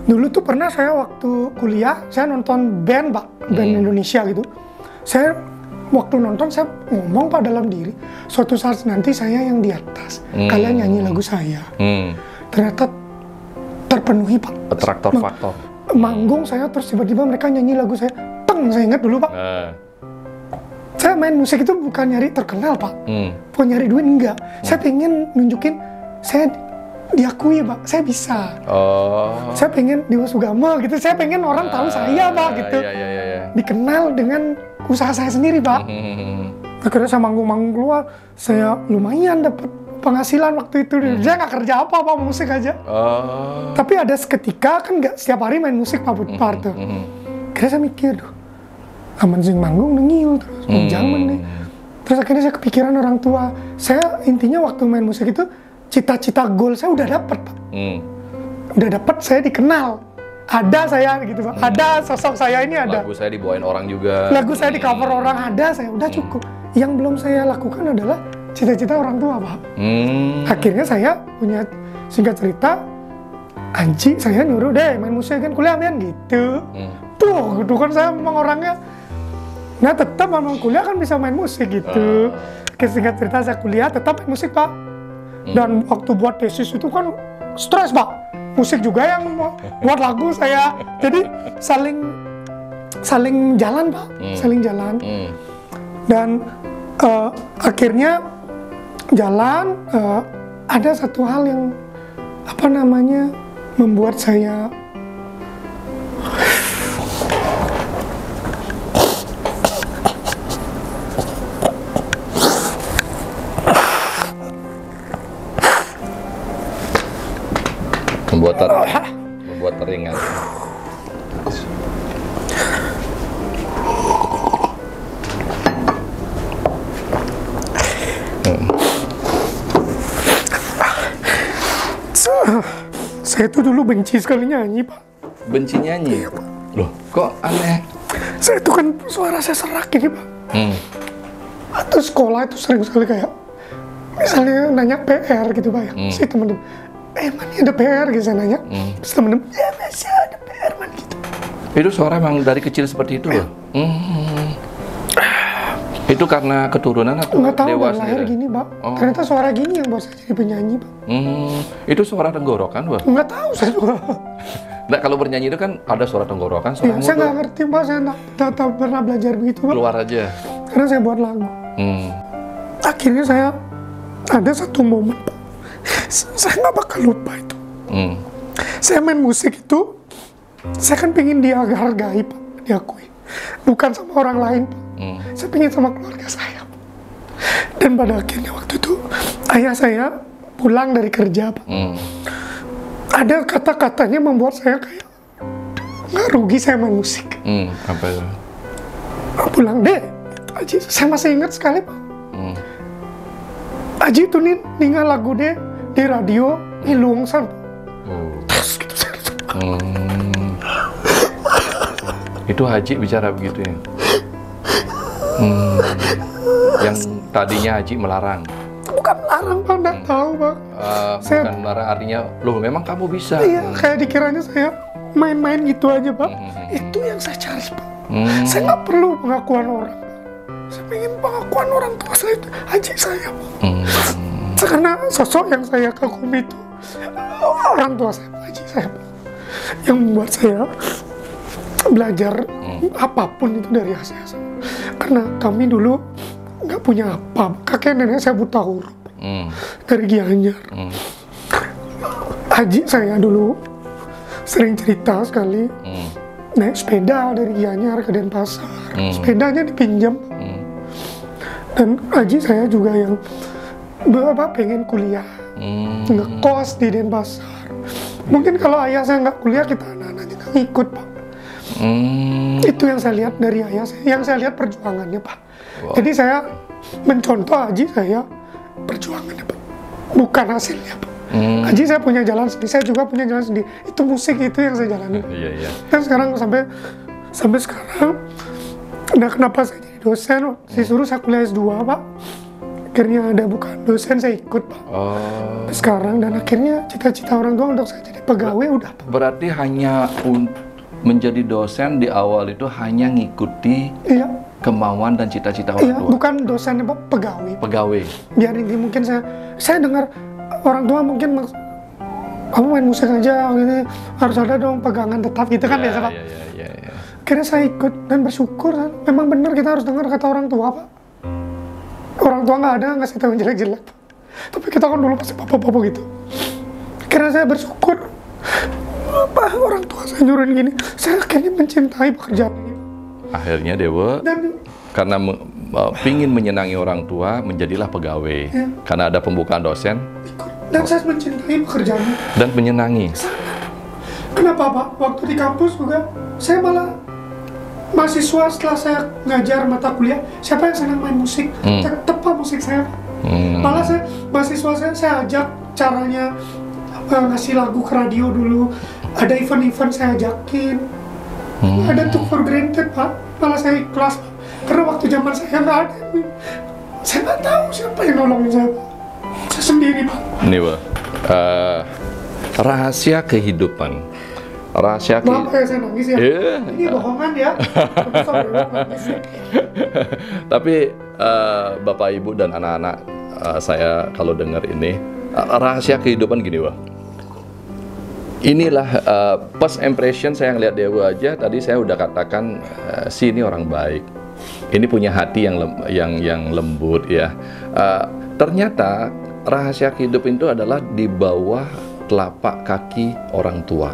dulu tuh pernah saya waktu kuliah, saya nonton band Pak, band Indonesia gitu. Saya waktu nonton saya ngomong Pak dalam diri, suatu saat nanti saya yang di atas, kalian nyanyi lagu saya. Ternyata terpenuhi Pak. Atraktor faktor. Manggung saya terus tiba-tiba mereka nyanyi lagu saya, saya ingat dulu Pak. Saya main musik itu bukan nyari terkenal Pak, bukan nyari duit enggak. Saya pengen nunjukin saya diakui Pak, saya bisa. Saya pengen Dewa Sugama gitu, saya pengen orang tahu saya Pak gitu. Dikenal dengan usaha saya sendiri Pak. Akhirnya saya manggung-manggung keluar, saya lumayan dapat penghasilan waktu itu. Saya nggak kerja apa musik aja. Tapi ada seketika kan nggak setiap hari main musik Pak Budpar tuh. Akhirnya saya mikir, aman sing manggung nengil terus, jangan nih. Terus akhirnya saya kepikiran orang tua. Saya intinya waktu main musik itu cita-cita goal saya udah dapet Pak. Udah dapet, saya dikenal. Ada saya gitu Pak, ada sosok saya ini ada. Lagu saya dibawain orang juga. Lagu saya di cover orang ada, saya udah cukup. Yang belum saya lakukan adalah cita-cita orang tua Pak. Akhirnya saya punya singkat cerita, Anji saya nyuruh deh main musik kan kuliah kan gitu. Tuh kan saya memang orangnya. Nah tetap memang kuliah kan bisa main musik gitu. Singkat cerita saya kuliah tetap main musik Pak. Dan waktu buat tesis itu kan stres Pak. Musik juga yang buat lagu saya, jadi saling jalan Pak, saling jalan. Dan akhirnya jalan, ada satu hal yang membuat saya membuat teringat. Saya tuh dulu benci sekali nyanyi Pak. Benci nyanyi? Iya Pak. Loh kok aneh? Saya tuh kan suara saya serak ini Pak. Atau sekolah itu sering sekali kayak misalnya nanya PR gitu Pak ya, si teman-teman man ada PR gitu saya nanya, terus temen-temen ya masih ada PR man gitu. Itu suara emang dari kecil seperti itu loh? Itu karena keturunan atau nggak tahu dewa dari lahir gini Pak. Ternyata suara gini yang buat saya jadi penyanyi Pak. Itu suara tenggorokan Pak? Nggak tahu saya juga. Nah kalau bernyanyi itu kan ada suara tenggorokan, suara mulut. Saya nggak ngerti Pak, saya nggak pernah belajar begitu Pak. Keluar aja? Karena saya buat lagu. Akhirnya saya ada satu momen Pak. Saya nggak bakal lupa itu. Saya main musik itu, saya kan pengen dihargai Pak, diakui. Bukan sama orang lain Pak. Saya pengen sama keluarga saya Pak. Dan pada akhirnya waktu itu, ayah saya pulang dari kerja Pak. Ada kata-katanya membuat saya kayak, nggak rugi saya main musik. Apa itu? Pulang deh, Aji, saya masih ingat sekali Pak. Aji itu nih ninggal lagu deh di radio Ilung san. Terus gitu saya. Itu Haji bicara begitu ya? Yang tadinya Haji melarang? Bukan melarang Pak, nggak tahu Pak. Bukan melarang artinya, loh memang kamu bisa. Iya, kayak dikiranya saya main-main gitu aja Pak. Itu yang saya cari Pak. Saya nggak perlu pengakuan orang. Saya pengen pengakuan orang tua saya itu Haji saya Pak. Karena sosok yang saya kagumi itu orang tua saya, Haji saya Pak. Yang membuat saya belajar apapun itu dari ayah saya. Karena kami dulu nggak punya apa, kakek nenek saya buta huruf dari Gianyar. Haji saya dulu sering cerita sekali naik sepeda dari Gianyar ke Denpasar, sepedanya dipinjam. Dan Haji saya juga yang pengen kuliah, ngekos di Denpasar. Mungkin kalau ayah saya nggak kuliah, kita anak-anaknya nggak ngikut, Pak. Itu yang saya lihat dari ayah saya, yang saya lihat perjuangannya, Pak. Jadi saya mencontoh Haji saya perjuangannya, Pak, bukan hasilnya, Pak. Haji saya punya jalan sendiri, saya juga punya jalan sendiri. Itu musik itu yang saya jalani. Dan sekarang sampai sekarang, nah kenapa saya jadi dosen? Disuruh saya kuliah S2, Pak. Akhirnya ada bukan dosen, saya ikut, Pak. Sekarang, dan akhirnya cita-cita orang tua untuk saya jadi pegawai udah, Pak. Berarti hanya menjadi dosen di awal itu hanya ngikuti kemauan dan cita-cita orang tua. Bukan dosen, Pak, pegawai. Pegawai. Biar ini mungkin saya dengar orang tua mungkin kamu main musik aja, ini harus ada dong pegangan tetap gitu kan biasa, Pak. Akhirnya saya ikut dan bersyukur, memang benar kita harus dengar kata orang tua, Pak. Orang tua nggak ada ngasih tahu yang jelek-jelek, Pak. Tapi kita kan dulu pasti papa-papa gitu. Akhirnya saya bersyukur, apa orang tua saya nyuruhin gini, saya akhirnya mencintai pekerjaan ini. Akhirnya Dewa, karena pingin menyenangi orang tua, menjadilah pegawai. Karena ada pembukaan dosen. Dan saya mencintai pekerjaannya. Dan menyenangi. Kenapa, Pak? Waktu di kampus juga, saya malah mahasiswa setelah saya ngajar mata kuliah, siapa yang senang main musik? Tepat musik saya, Pak. Malah mahasiswa saya ajak caranya ngasih lagu ke radio dulu. Ada event-event saya ajakin. Ada Took for Granted, Pak. Malah saya ikhlas, Pak. Karena waktu zaman saya nggak ada. Saya nggak tahu siapa yang nolongin saya, Pak. Saya sendiri, Pak. Ini, Pak. Rahasia kehidupan. Rahasia Maaf ya, saya nangis ya. Ini bohongan ya. Tapi Bapak, Ibu, dan anak-anak saya kalau dengar ini, rahasia kehidupan gini, Pak. Inilah first impression saya ngeliat Dewa aja. Tadi saya udah katakan si ini orang baik. Ini punya hati yang lembut ya. Ternyata rahasia kehidupan itu adalah di bawah telapak kaki orang tua.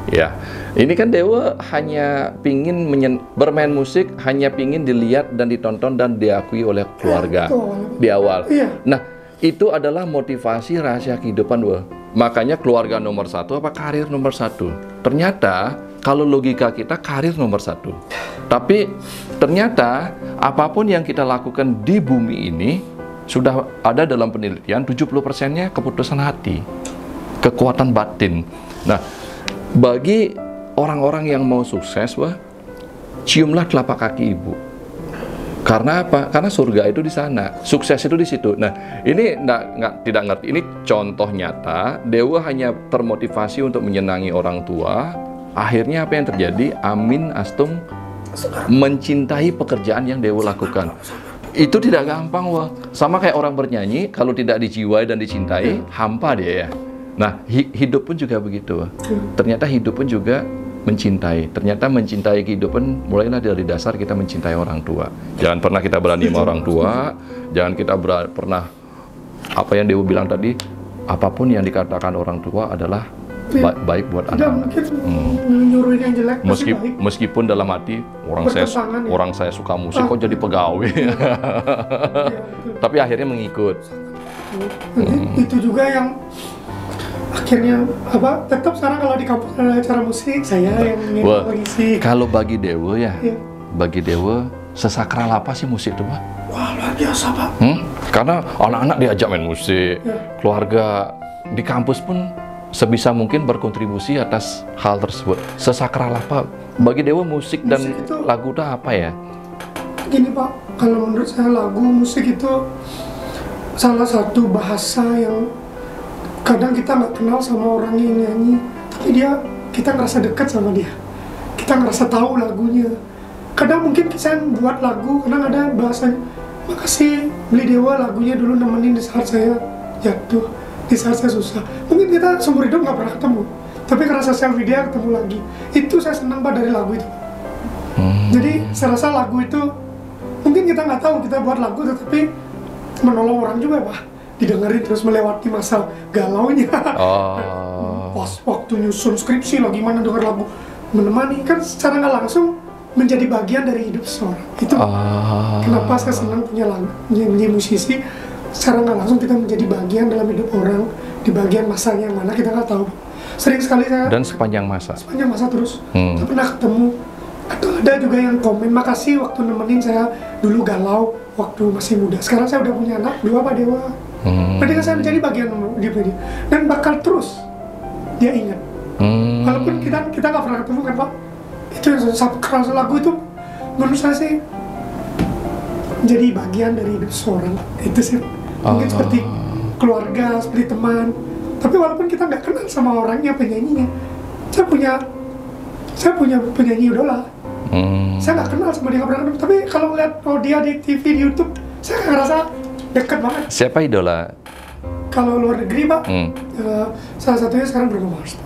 Ya, ini kan Dewa hanya pingin bermain musik, hanya pingin dilihat dan ditonton dan diakui oleh keluarga di awal. Nah, itu adalah motivasi rahasia kehidupan, Dewa. Makanya keluarga nomor satu apa karir nomor satu? Ternyata kalau logika kita karir nomor satu. Tapi ternyata apapun yang kita lakukan di bumi ini sudah ada dalam penelitian 70%-nya keputusan hati, kekuatan batin. Nah, bagi orang-orang yang mau sukses, wah, ciumlah telapak kaki ibu. Karena apa? Karena surga itu di sana, sukses itu di situ. Nah, ini tidak ngerti. Ini contoh nyata. Dewa hanya termotivasi untuk menyenangi orang tua. Akhirnya apa yang terjadi? Amin astung mencintai pekerjaan yang Dewa lakukan. Itu tidak gampang, wah. Sama kayak orang bernyanyi, kalau tidak dijiwai dan dicintai, hampa dia ya. Nah, hidup pun juga begitu. Ternyata hidup pun juga mencintai. Ternyata mencintai kehidupan mulailah dari dasar kita mencintai orang tua. Jangan pernah kita berani sama orang tua. Jangan kita pernah, apa yang Dewa bilang tadi, apapun yang dikatakan orang tua adalah baik buat anak-anak. Nyuruhin yang jelek, meskipun dalam hati orang saya suka musik, kok jadi pegawai. Tapi akhirnya mengikut. Itu juga yang akhirnya tetap sekarang kalau di kampus ada acara musik, saya yang mengisi. Kalau bagi Dewa bagi Dewa sesakral apa sih musik itu, Pak? Wah, luar biasa, Pak. Karena anak-anak diajak main musik, keluarga di kampus pun sebisa mungkin berkontribusi atas hal tersebut. Sesakral apa bagi Dewa musik dan itu, lagu itu apa ya? Gini, Pak, kalau menurut saya lagu musik itu salah satu bahasa yang kadang kita nggak kenal sama orang yang nyanyi, tapi kita ngerasa dekat sama dia, kita ngerasa tahu lagunya. Kadang mungkin saya buat lagu, kadang ada bahasanya, makasih beli Dewa lagunya dulu nemenin di saat saya jatuh, di saat saya susah. Mungkin kita seumur hidup nggak pernah ketemu, tapi ngerasa selfie dia ketemu lagi. Itu saya senang, Pak, dari lagu itu. Jadi saya rasa lagu itu mungkin kita nggak tahu kita buat lagu, tetapi menolong orang juga, Pak. Didengerin terus melewati masa galaunya. pas waktu nyusun skripsi lah, gimana denger lagu, menemani kan secara nggak langsung menjadi bagian dari hidup seseorang. Itu kenapa saya senang punya lagu, menjadi musisi. Secara nggak langsung kita menjadi bagian dalam hidup orang, di bagian masanya yang mana kita nggak tahu. Sering sekali saya, dan sepanjang masa terus saya pernah ketemu, atau ada juga yang komen, makasih waktu nemenin saya dulu galau waktu masih muda, sekarang saya udah punya anak 2 Pak Dewa. Padahal saya menjadi bagian hidup dia, dan bakal terus dia ingat. Walaupun kita nggak pernah ketemu kan Pak, itu yang kerasa lagu itu menurut saya sih jadi bagian dari hidup seorang. Itu sih mungkin seperti keluarga, seperti teman. Tapi walaupun kita nggak kenal sama orangnya, penyanyinya, saya punya penyanyi idola. Saya nggak kenal sama dia, nggak pernah ketemu. Tapi kalau ngeliat dia di TV, di YouTube, saya ngerasa dekat banget. Siapa idola? Kalau luar negeri Pak, salah satunya sekarang Bruno Mars.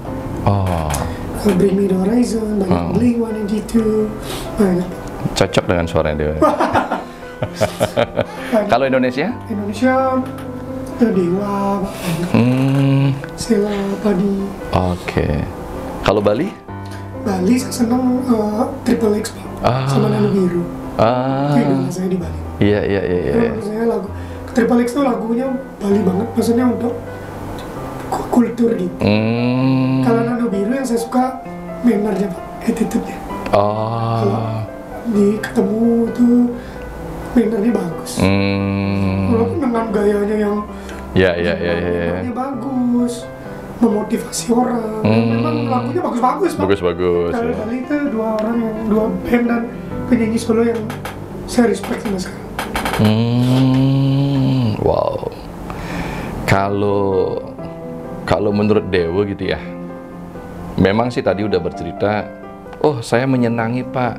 Bring Me The Horizon, banyak Blink-182, banyak. Cocok dengan suaranya dia. Kalau Indonesia? Dewa, Sheila Padi. Oke. Kalau Bali? Bali saya senang Triple X Pak, sama Nano Biru. Itu idola saya di Bali. Iya. Saya lagu Triple X itu lagunya Bali banget, maksudnya untuk kultur gitu. Kalau Nano Biru yang saya suka mannernya Pak, attitude-nya. Kalau ketemu itu mannernya bagus. Walaupun dengan gayanya yang mannernya bagus, memotivasi orang. Memang lagunya bagus-bagus Pak. Bagus. Kalau Bali itu 2 band dan penyanyi solo yang saya respect sama sekarang. Wow. Kalau menurut Dewa gitu ya, memang sih tadi udah bercerita, saya menyenangi Pak,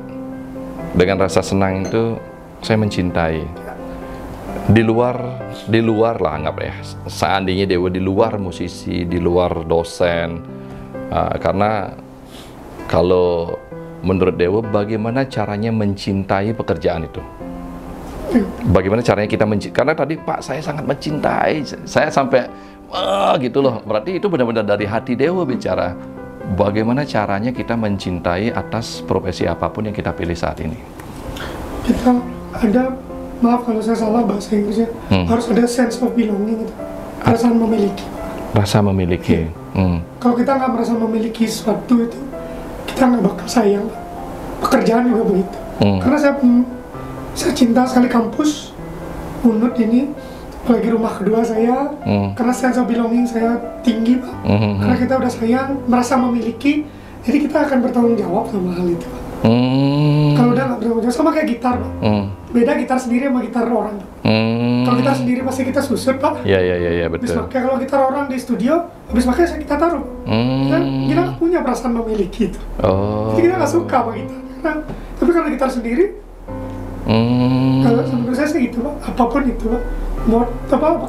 dengan rasa senang itu saya mencintai. Di luar lah anggap ya, seandainya Dewa di luar musisi, di luar dosen, karena kalau menurut Dewa bagaimana caranya mencintai pekerjaan itu? Bagaimana caranya kita mencintai? Karena tadi Pak, saya sangat mencintai, saya sampai gitu loh. Berarti itu benar-benar dari hati Dewa bicara. Bagaimana caranya kita mencintai atas profesi apapun yang kita pilih saat ini? Kita ada, maaf kalau saya salah bahasa Inggrisnya, harus ada sense of belonging gitu. Perasaan memiliki. Rasa memiliki. Kalau kita nggak merasa memiliki sesuatu itu, kita nggak bakal sayang. Pekerjaan juga begitu. Karena saya cinta sekali kampus Unut ini, apalagi rumah kedua saya, karena sense of belonging saya tinggi Pak. Karena kita udah sayang, merasa memiliki, jadi kita akan bertanggung jawab sama hal itu Pak. Kalau udah nggak bertanggung jawab, sama kayak gitar Pak. Beda gitar sendiri sama gitar orang. Kalau gitar sendiri pasti kita susut Pak. Iya betul. Kalau gitar orang di studio, habis pakai kita taruh. Kita nggak punya perasaan memiliki itu. Jadi kita nggak suka sama gitar. Tapi kalau gitar sendiri, kalau menurut saya sih gitu Pak, apapun itu Pak,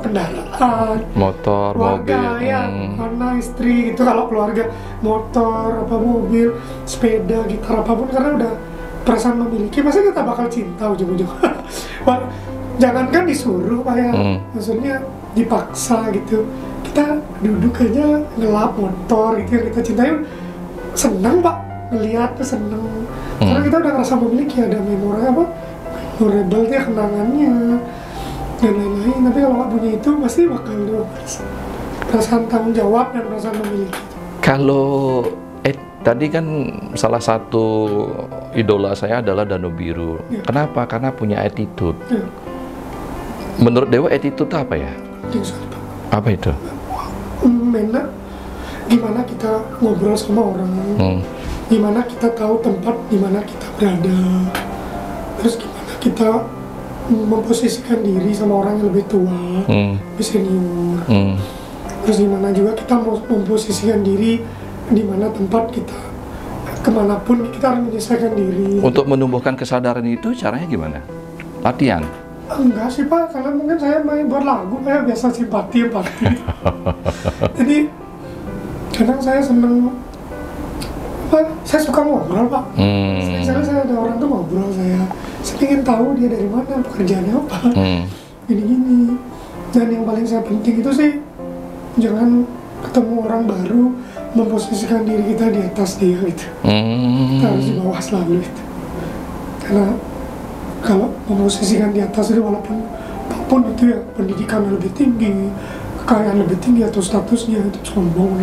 kendaraan, motor, keluarga, mobil, anak, istri gitu. Kalau keluarga, motor, mobil, sepeda, gitar, apapun, karena udah perasaan memiliki, masa kita bakal cinta ujung-ujung. Jangankan disuruh Pak ya, maksudnya dipaksa gitu. Kita duduk aja ngelap motor gitu yang kita cintai, seneng Pak, ngeliat tuh seneng. Karena kita udah ngerasa memiliki, ada memorable dia kenangannya dan lain-lain. Tapi kalau nggak punya itu pasti bakal ada perasaan tanggung jawab dan perasaan memiliki. Kalau tadi kan salah satu idola saya adalah Nano Biru. Kenapa? Karena punya attitude. Menurut Dewa attitude itu apa ya? Apa itu? Gimana kita ngobrol sama orang, gimana kita tahu tempat di mana kita berada, terus gimana kita memposisikan diri sama orang yang lebih tua, lebih senior, terus gimana juga kita memposisikan diri di mana tempat kita, kemanapun kita harus menyesuaikan diri. Untuk menumbuhkan kesadaran itu caranya gimana? Latihan? Enggak sih Pak, karena mungkin saya main buat lagu, kayak biasa simpati. Jadi kadang saya seneng, saya suka ngobrol Pak. Saya ada orang tuh ngobrol, saya ingin tahu dia dari mana, pekerjaannya apa, gini-gini. Dan yang paling saya penting itu sih, jangan ketemu orang baru memposisikan diri kita di atas dia gitu. Kita harus di bawah selalu itu. Karena kalau memposisikan di atas itu walaupun apapun itu ya, pendidikan lebih tinggi, kekayaan lebih tinggi atau statusnya itu sombong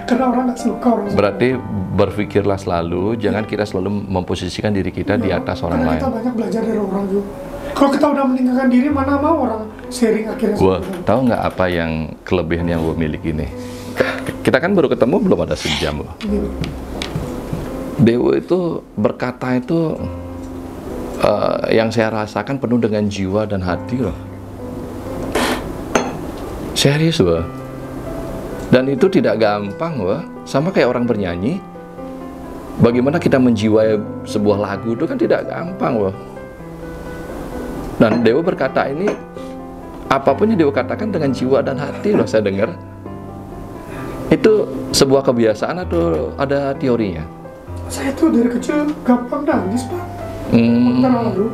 karena orang nggak suka orang. Berarti berpikirlah selalu, jangan kita selalu memposisikan diri kita di atas orang lain. Kita banyak belajar dari orang juga. Kalau kita udah meninggalkan diri, mana mau orang sharing akhirnya. Gue tahu nggak apa yang kelebihan yang gue miliki nih? Kita kan baru ketemu belum ada sejam loh. Dewa itu berkata itu yang saya rasakan penuh dengan jiwa dan hati loh. Serius loh. Dan itu tidak gampang loh. Sama kayak orang bernyanyi. Bagaimana kita menjiwai sebuah lagu itu kan tidak gampang loh. Dan Dewa berkata ini, apapun yang Dewa katakan dengan jiwa dan hati loh, saya dengar. Itu sebuah kebiasaan atau ada teorinya? Saya tuh dari kecil gampang nangis, Pak. Terlalu.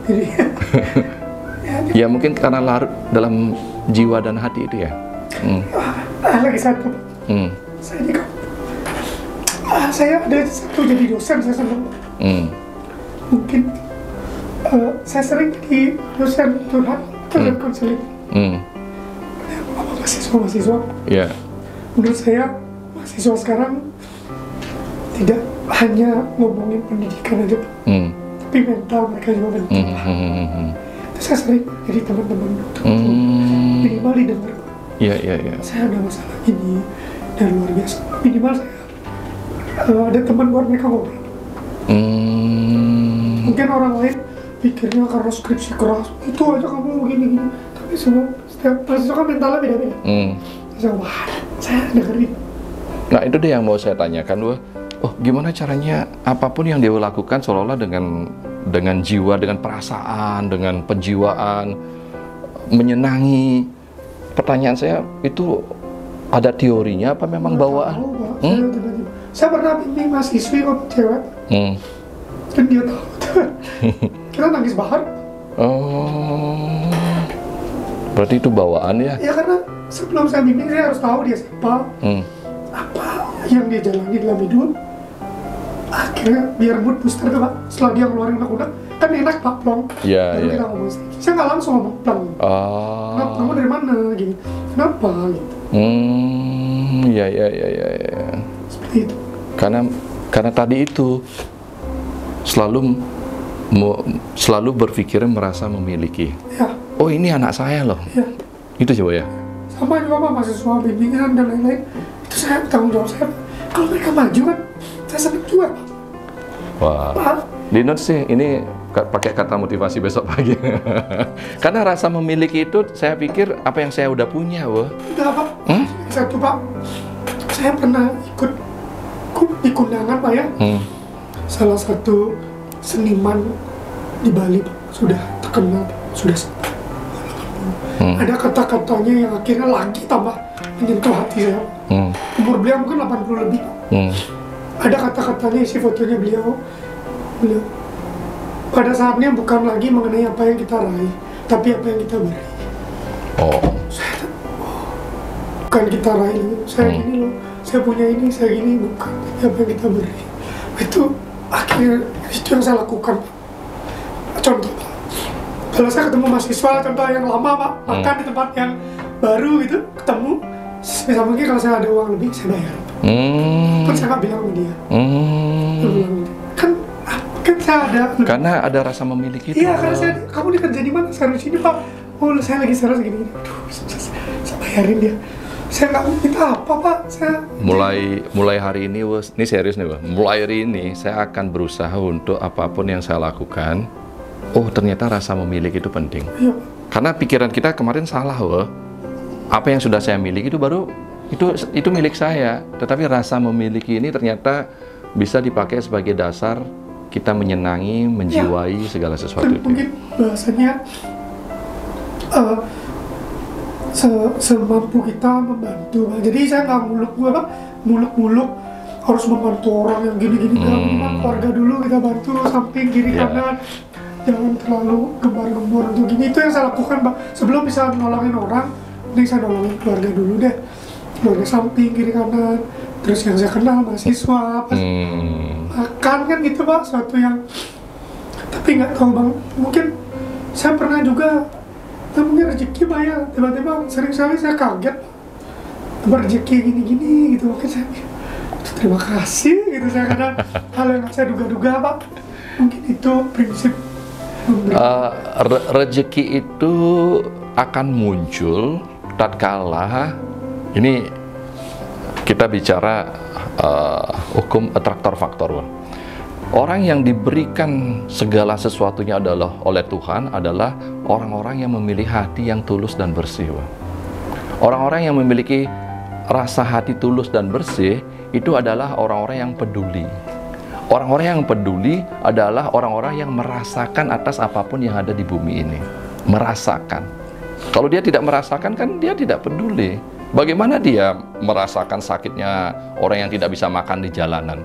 Jadi, ya mungkin karena larut dalam jiwa dan hati itu ya. Lagi satu. Saya ini kan, saya ada satu jadi dosen, saya senang. Mungkin saya sering jadi dosen curhat dan konseling. Mahasiswa. Yeah. Menurut saya mahasiswa sekarang tidak hanya ngomongin pendidikan aja, tapi mental mereka juga penting. Itu saya sering jadi teman-teman minimal didengar. Iya. Saya ada masalah ini dan luar biasa. Minimal saya ada teman buat mereka ngobrol. Mungkin orang lain pikirnya karena skripsi keras itu aja kamu gini-gini, tapi semua setiap mahasiswa kan mentalnya beda-beda. Saya dengerin. Nah itu deh yang mau saya tanyakan, wah. Oh, gimana caranya apapun yang dia lakukan seolah-olah dengan jiwa, dengan perasaan, dengan penjiwaan, menyenangi. Pertanyaan saya itu ada teorinya apa memang bawaan? Saya pernah bimbing mahasiswi kok cewek, dan dia tahu. Kita nangis bahar. Oh, berarti itu bawaan ya? Ya karena sebelum saya bimbing saya harus tahu dia siapa, apa yang dia jalani dalam hidup. Akhirnya biar mood booster tuh Pak, setelah dia ngeluarin unek-unek, kan enak Pak, plong. Iya. Kita ngomong sih. Saya nggak langsung ngomong plong. Kamu dari mana? Gini. Kenapa? Gitu. Iya. Seperti itu. Karena tadi itu selalu berpikir merasa memiliki. Ya. Oh ini anak saya loh. Ya. Itu coba ya. Sama juga Pak, mahasiswa bimbingan dan lain-lain. Itu saya tanggung jawab saya. Kalau mereka maju kan, saya senang juga Pak. Wah. Pak. Di note sih ini pakai kata motivasi besok pagi. Karena rasa memiliki itu saya pikir apa yang saya udah punya, wah. Enggak Pak. Satu Pak. Saya pernah ikut di kondangan Pak ya. Salah satu seniman di Bali Pak, sudah terkenal Pak, sudah sempat. Ada kata-katanya yang akhirnya lagi tambah menyentuh hati saya. Umur beliau mungkin 80 lebih Pak. Ada kata-katanya, isi fotonya beliau pada saatnya bukan lagi mengenai apa yang kita raih, tapi apa yang kita beri. Bukan kita raih, saya gini loh, saya punya ini, saya gini, bukan apa yang kita beri. Itu akhirnya itu yang saya lakukan. Contoh Pak, kalau saya ketemu mahasiswa, contoh yang lama Pak, makan di tempat yang baru gitu, ketemu, bisa mungkin kalau saya ada uang lebih, saya bayar. Kan saya nggak bilang sama dia. Kan saya ada. Karena ada rasa memiliki itu. Iya, karena kamu dikerja di mana? Sekarang di sini Pak. Oh, saya lagi stres gini. Aduh, saya bayarin dia. Saya nggak minta apa Pak. Saya mulai hari ini, ini serius nih, mulai hari ini saya akan berusaha untuk apapun yang saya lakukan. Oh, ternyata rasa memiliki itu penting. Iya. Karena pikiran kita kemarin salah, wah. Apa yang sudah saya miliki itu baru itu milik saya. Tetapi rasa memiliki ini ternyata bisa dipakai sebagai dasar kita menyenangi, menjiwai segala sesuatu itu. Mungkin bahasanya semampu kita membantu. Jadi saya nggak muluk-muluk harus membantu orang yang gini-gini. Keluarga dulu kita bantu, samping kiri kanan. Jangan terlalu gembar-gembor untuk gini. Itu yang saya lakukan Pak. Sebelum bisa nolongin orang, ini saya nolongin keluarga dulu deh. keluarga samping, kiri kanan, terus yang saya kenal mahasiswa, makan kan gitu Pak, suatu yang, tapi nggak tahu Bang, mungkin saya pernah juga, mungkin rezeki Pak ya, tiba-tiba sering sekali saya kaget, rezeki gini-gini gitu, mungkin saya terima kasih gitu, saya kadang hal yang saya duga-duga Pak, mungkin itu prinsip. Rezeki itu akan muncul tatkala ini kita bicara hukum atraktor faktor. Orang yang diberikan segala sesuatunya adalah oleh Tuhan adalah orang-orang yang memiliki hati yang tulus dan bersih. Orang-orang yang memiliki rasa hati tulus dan bersih itu adalah orang-orang yang peduli. Orang-orang yang peduli adalah orang-orang yang merasakan atas apapun yang ada di bumi ini. Merasakan. Kalau dia tidak merasakan, kan dia tidak peduli. Bagaimana dia merasakan sakitnya orang yang tidak bisa makan di jalanan?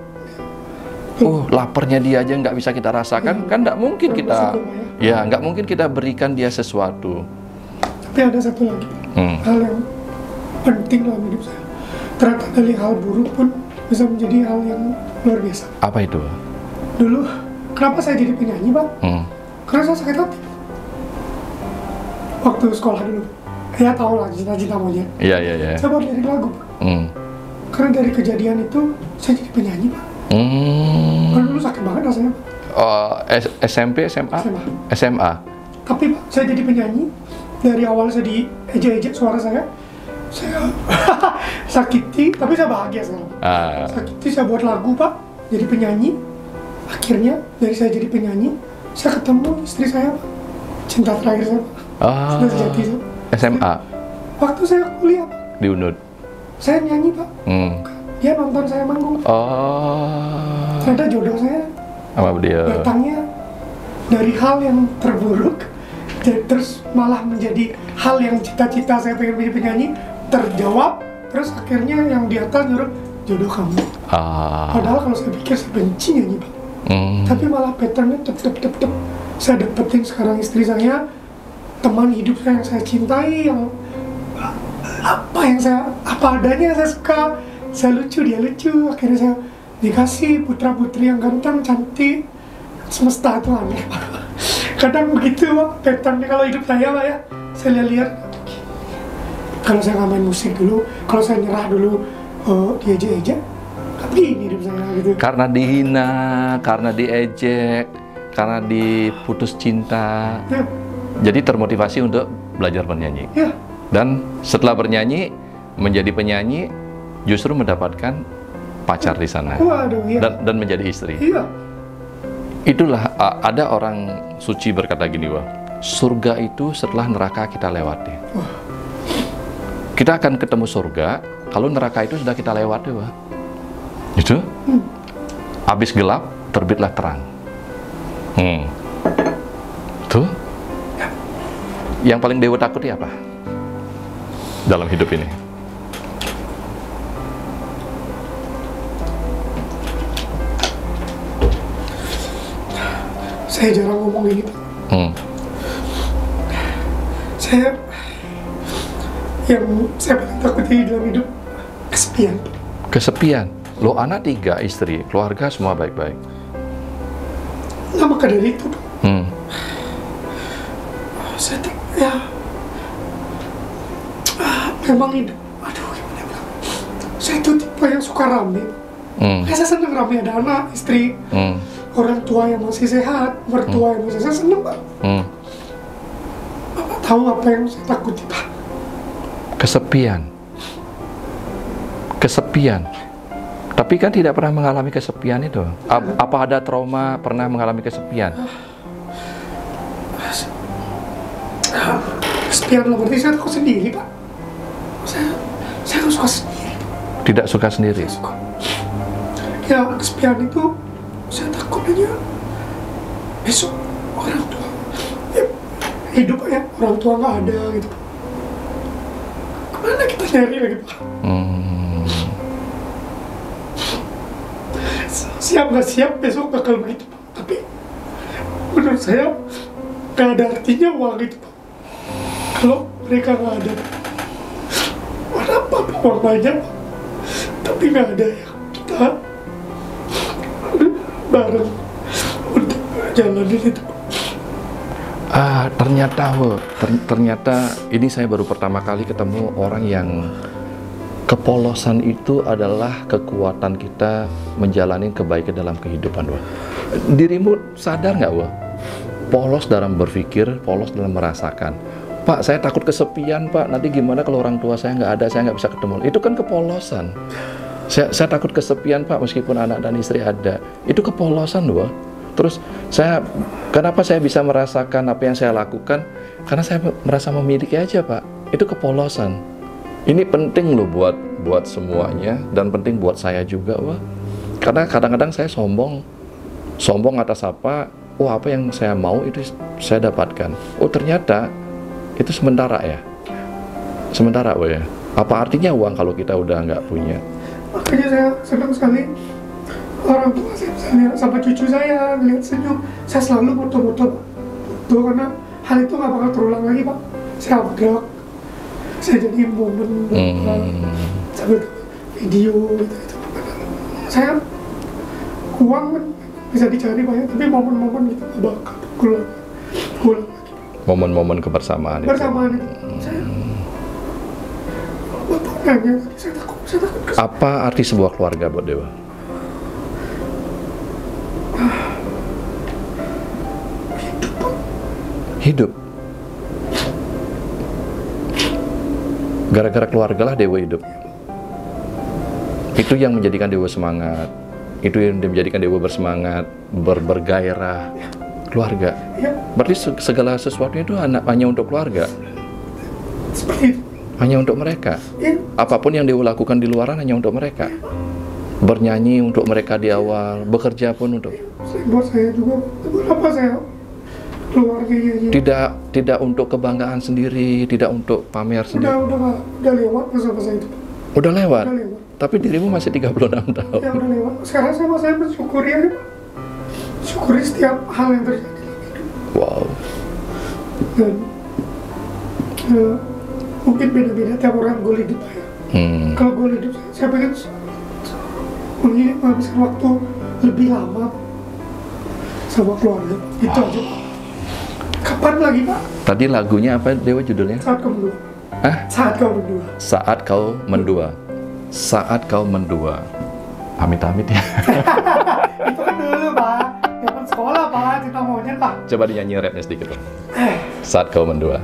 Laparnya dia aja nggak bisa kita rasakan, kan nggak mungkin kita, ya nggak mungkin kita berikan dia sesuatu. Tapi ada satu lagi, hal yang penting dalam hidup saya. Ternyata dari hal buruk pun bisa menjadi hal yang luar biasa. Apa itu? Dulu, kenapa saya jadi penyanyi, Pak? Karena saya sakit hati. Waktu sekolah dulu, ya tahu lah cita-cita monyet. Iya. Saya buat lirik lagu, Pak. Karena dari kejadian itu, saya jadi penyanyi, Pak. Karena dulu sakit banget rasanya, Pak. SMP, SMA? SMA. Tapi Pak, saya jadi penyanyi. Dari awal saya diejek-ejek suara saya sakiti, tapi saya bahagia sekarang. Sakiti, saya buat lagu Pak, jadi penyanyi. Akhirnya dari saya jadi penyanyi, saya ketemu istri saya Pak, cinta terakhir saya Pak. Sudah sejati saya. SMA? Waktu saya kuliah Pak. Di UNUD? Saya nyanyi Pak. Dia nonton saya manggung. Ternyata jodoh saya sama dia datangnya dari hal yang terburuk, terus malah menjadi hal yang cita-cita saya pengen menjadi penyanyi terjawab, terus akhirnya yang di atas nyuruh jodoh kamu. Padahal kalau saya pikir saya benci nyanyi Pak. Tapi malah patternnya tep. Saya dapetin sekarang istri saya, teman hidup saya yang saya cintai, yang apa adanya saya suka, saya lucu, dia lucu, akhirnya saya dikasih putra-putri yang ganteng, cantik, semesta itu aneh Pak. Kadang begitu Pak, patternnya kalau hidup saya Pak ya, saya lihat kalau saya nggak main musik dulu, kalau saya nyerah dulu, diejek-ejek, tapi ini hidup saya gitu. Karena dihina, karena diejek, karena diputus cinta, jadi termotivasi untuk belajar bernyanyi. Dan setelah bernyanyi, menjadi penyanyi, justru mendapatkan pacar di sana. Dan menjadi istri. Itulah ada orang suci berkata gini, wah, surga itu setelah neraka kita lewati. Kita akan ketemu surga kalau neraka itu sudah kita lewati, wah. Itu habis gelap terbitlah terang. Tuh. Yang paling Dewa takuti apa dalam hidup ini? Saya jarang ngomong kayak gitu. Yang saya paling takuti dalam hidup kesepian. Kesepian? Lo anak 3, istri, keluarga semua baik-baik. Nah maka dari itu Pak, saya ya memang hidup, gimana bilang, saya itu tipe yang suka rame. Saya seneng rame, ada anak, istri, orang tua yang masih sehat, mertua yang masih sehat, saya seneng Pak. Bapak tahu apa yang saya takuti Pak? Kesepian. Tapi kan tidak pernah mengalami kesepian itu. Apa ada trauma pernah mengalami kesepian? Kesepian lah, berarti saya takut sendiri Pak. Saya nggak suka sendiri. Tidak suka sendiri? Suka. Ya kesepian itu saya takut aja besok orang tua hidup ya, orang tua nggak ada gitu Pak. Kemana kita nyari lagi Pak? Siap nggak siap besok bakal begitu Pak. Tapi menurut saya nggak ada artinya uang itu Pak. Kalau mereka nggak ada, buat apa Pak? uang banyak, tapi nggak ada ya kita bareng untuk jalanin itu. Ternyata ini saya baru pertama kali ketemu orang yang kepolosan itu adalah kekuatan kita menjalani kebaikan dalam kehidupan, Wah. Dirimu sadar nggak, Wah? Polos dalam berpikir, polos dalam merasakan. Pak, saya takut kesepian, Pak. Nanti gimana kalau orang tua saya nggak ada, saya nggak bisa ketemu. Itu kan kepolosan. Saya takut kesepian, Pak, meskipun anak dan istri ada. Itu kepolosan, Wah. Terus kenapa saya bisa merasakan apa yang saya lakukan? Karena saya merasa memiliki aja, Pak. Itu kepolosan. Ini penting loh buat semuanya, dan penting buat saya juga, Wah. Karena kadang-kadang saya sombong atas apa? Oh, apa yang saya mau itu saya dapatkan. Oh, ternyata itu sementara ya. Sementara, Wah ya. Apa artinya uang kalau kita udah nggak punya? Makanya saya senang sekali orang tua saya misalnya sama cucu saya lihat senyum, saya selalu foto karena hal itu nggak bakal terulang lagi, Pak. Saya upload, saya jadi momen sampai video gitu. Saya uang kan bisa dicari banyak, tapi momen-momen gitu nggak bakal pulang lagi. Momen-momen kebersamaan itu. Saya nanya, saya takut. Apa arti sebuah keluarga buat Dewa? Hidup. Gara-gara keluarga lah Dewa hidup. Itu yang menjadikan Dewa semangat. Itu yang menjadikan Dewa bersemangat, bergairah. Keluarga. Berarti segala sesuatunya itu hanya untuk keluarga. Seperti itu. Hanya untuk mereka. Apapun yang Dewa lakukan di luaran hanya untuk mereka. Bernyanyi untuk mereka di awal, bekerja pun untuk. Buat saya juga. Kenapa saya keluarga? Tidak untuk kebanggaan sendiri, tidak untuk pamer sendiri. Udah lewat masa-masa itu. Udah lewat. Tapi dirimu masih 36 tahun. Ya udah lewat. Sekarang saya bersyukuri aja, Pak. Syukuri setiap hal yang terjadi. Wow. Dan mungkin beda-beda tiap orang goal hidup ya. Kalau goal hidup saya pengen menghabiskan waktu lebih lama sama keluarga. Itu aja, Pak. Kapan lagi, Pak? Tadi lagunya apa, Dewa, judulnya? Saat kau mendua. Saat kau mendua. Saat kau mendua. Saat kau mendua. Amit-amit ya. Itu kan dulu, Pak. Zaman sekolah, Pak. Cinta monyet, Pak. Coba dinyanyi rapnya sedikit, Pak. Saat kau mendua.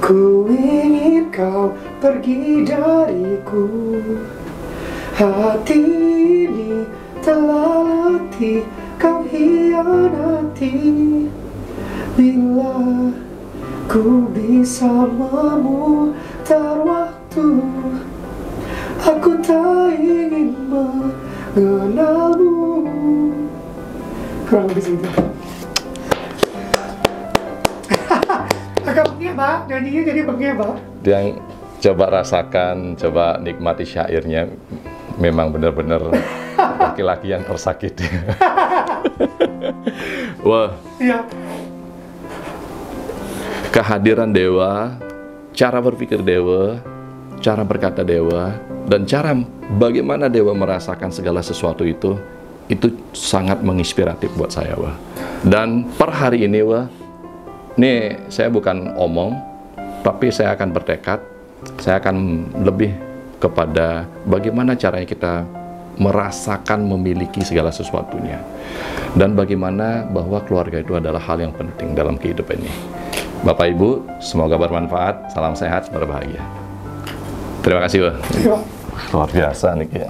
Ku ingin kau pergi dariku. Hati ini telah letih kau hianati. Bila ku bisa memutar waktu, aku tak ingin mengenalmu. Kurang lebih segitu. Agak bengek, Pak. Nyanyinya jadi bengek, Pak. Yang coba rasakan, coba nikmati syairnya. Memang benar-benar laki-laki yang tersakiti. Wah. Iya. Kehadiran Dewa, cara berpikir Dewa, cara berkata Dewa, dan cara bagaimana Dewa merasakan segala sesuatu itu sangat menginspiratif buat saya, Wah. Dan per hari ini, Wah, nih saya bukan omong, tapi saya akan bertekad, saya akan lebih kepada bagaimana caranya kita merasakan memiliki segala sesuatunya. Dan bagaimana bahwa keluarga itu adalah hal yang penting dalam kehidupan ini. Bapak Ibu, semoga bermanfaat, salam sehat, berbahagia. Terima kasih, Wah. Luar biasa nih ya.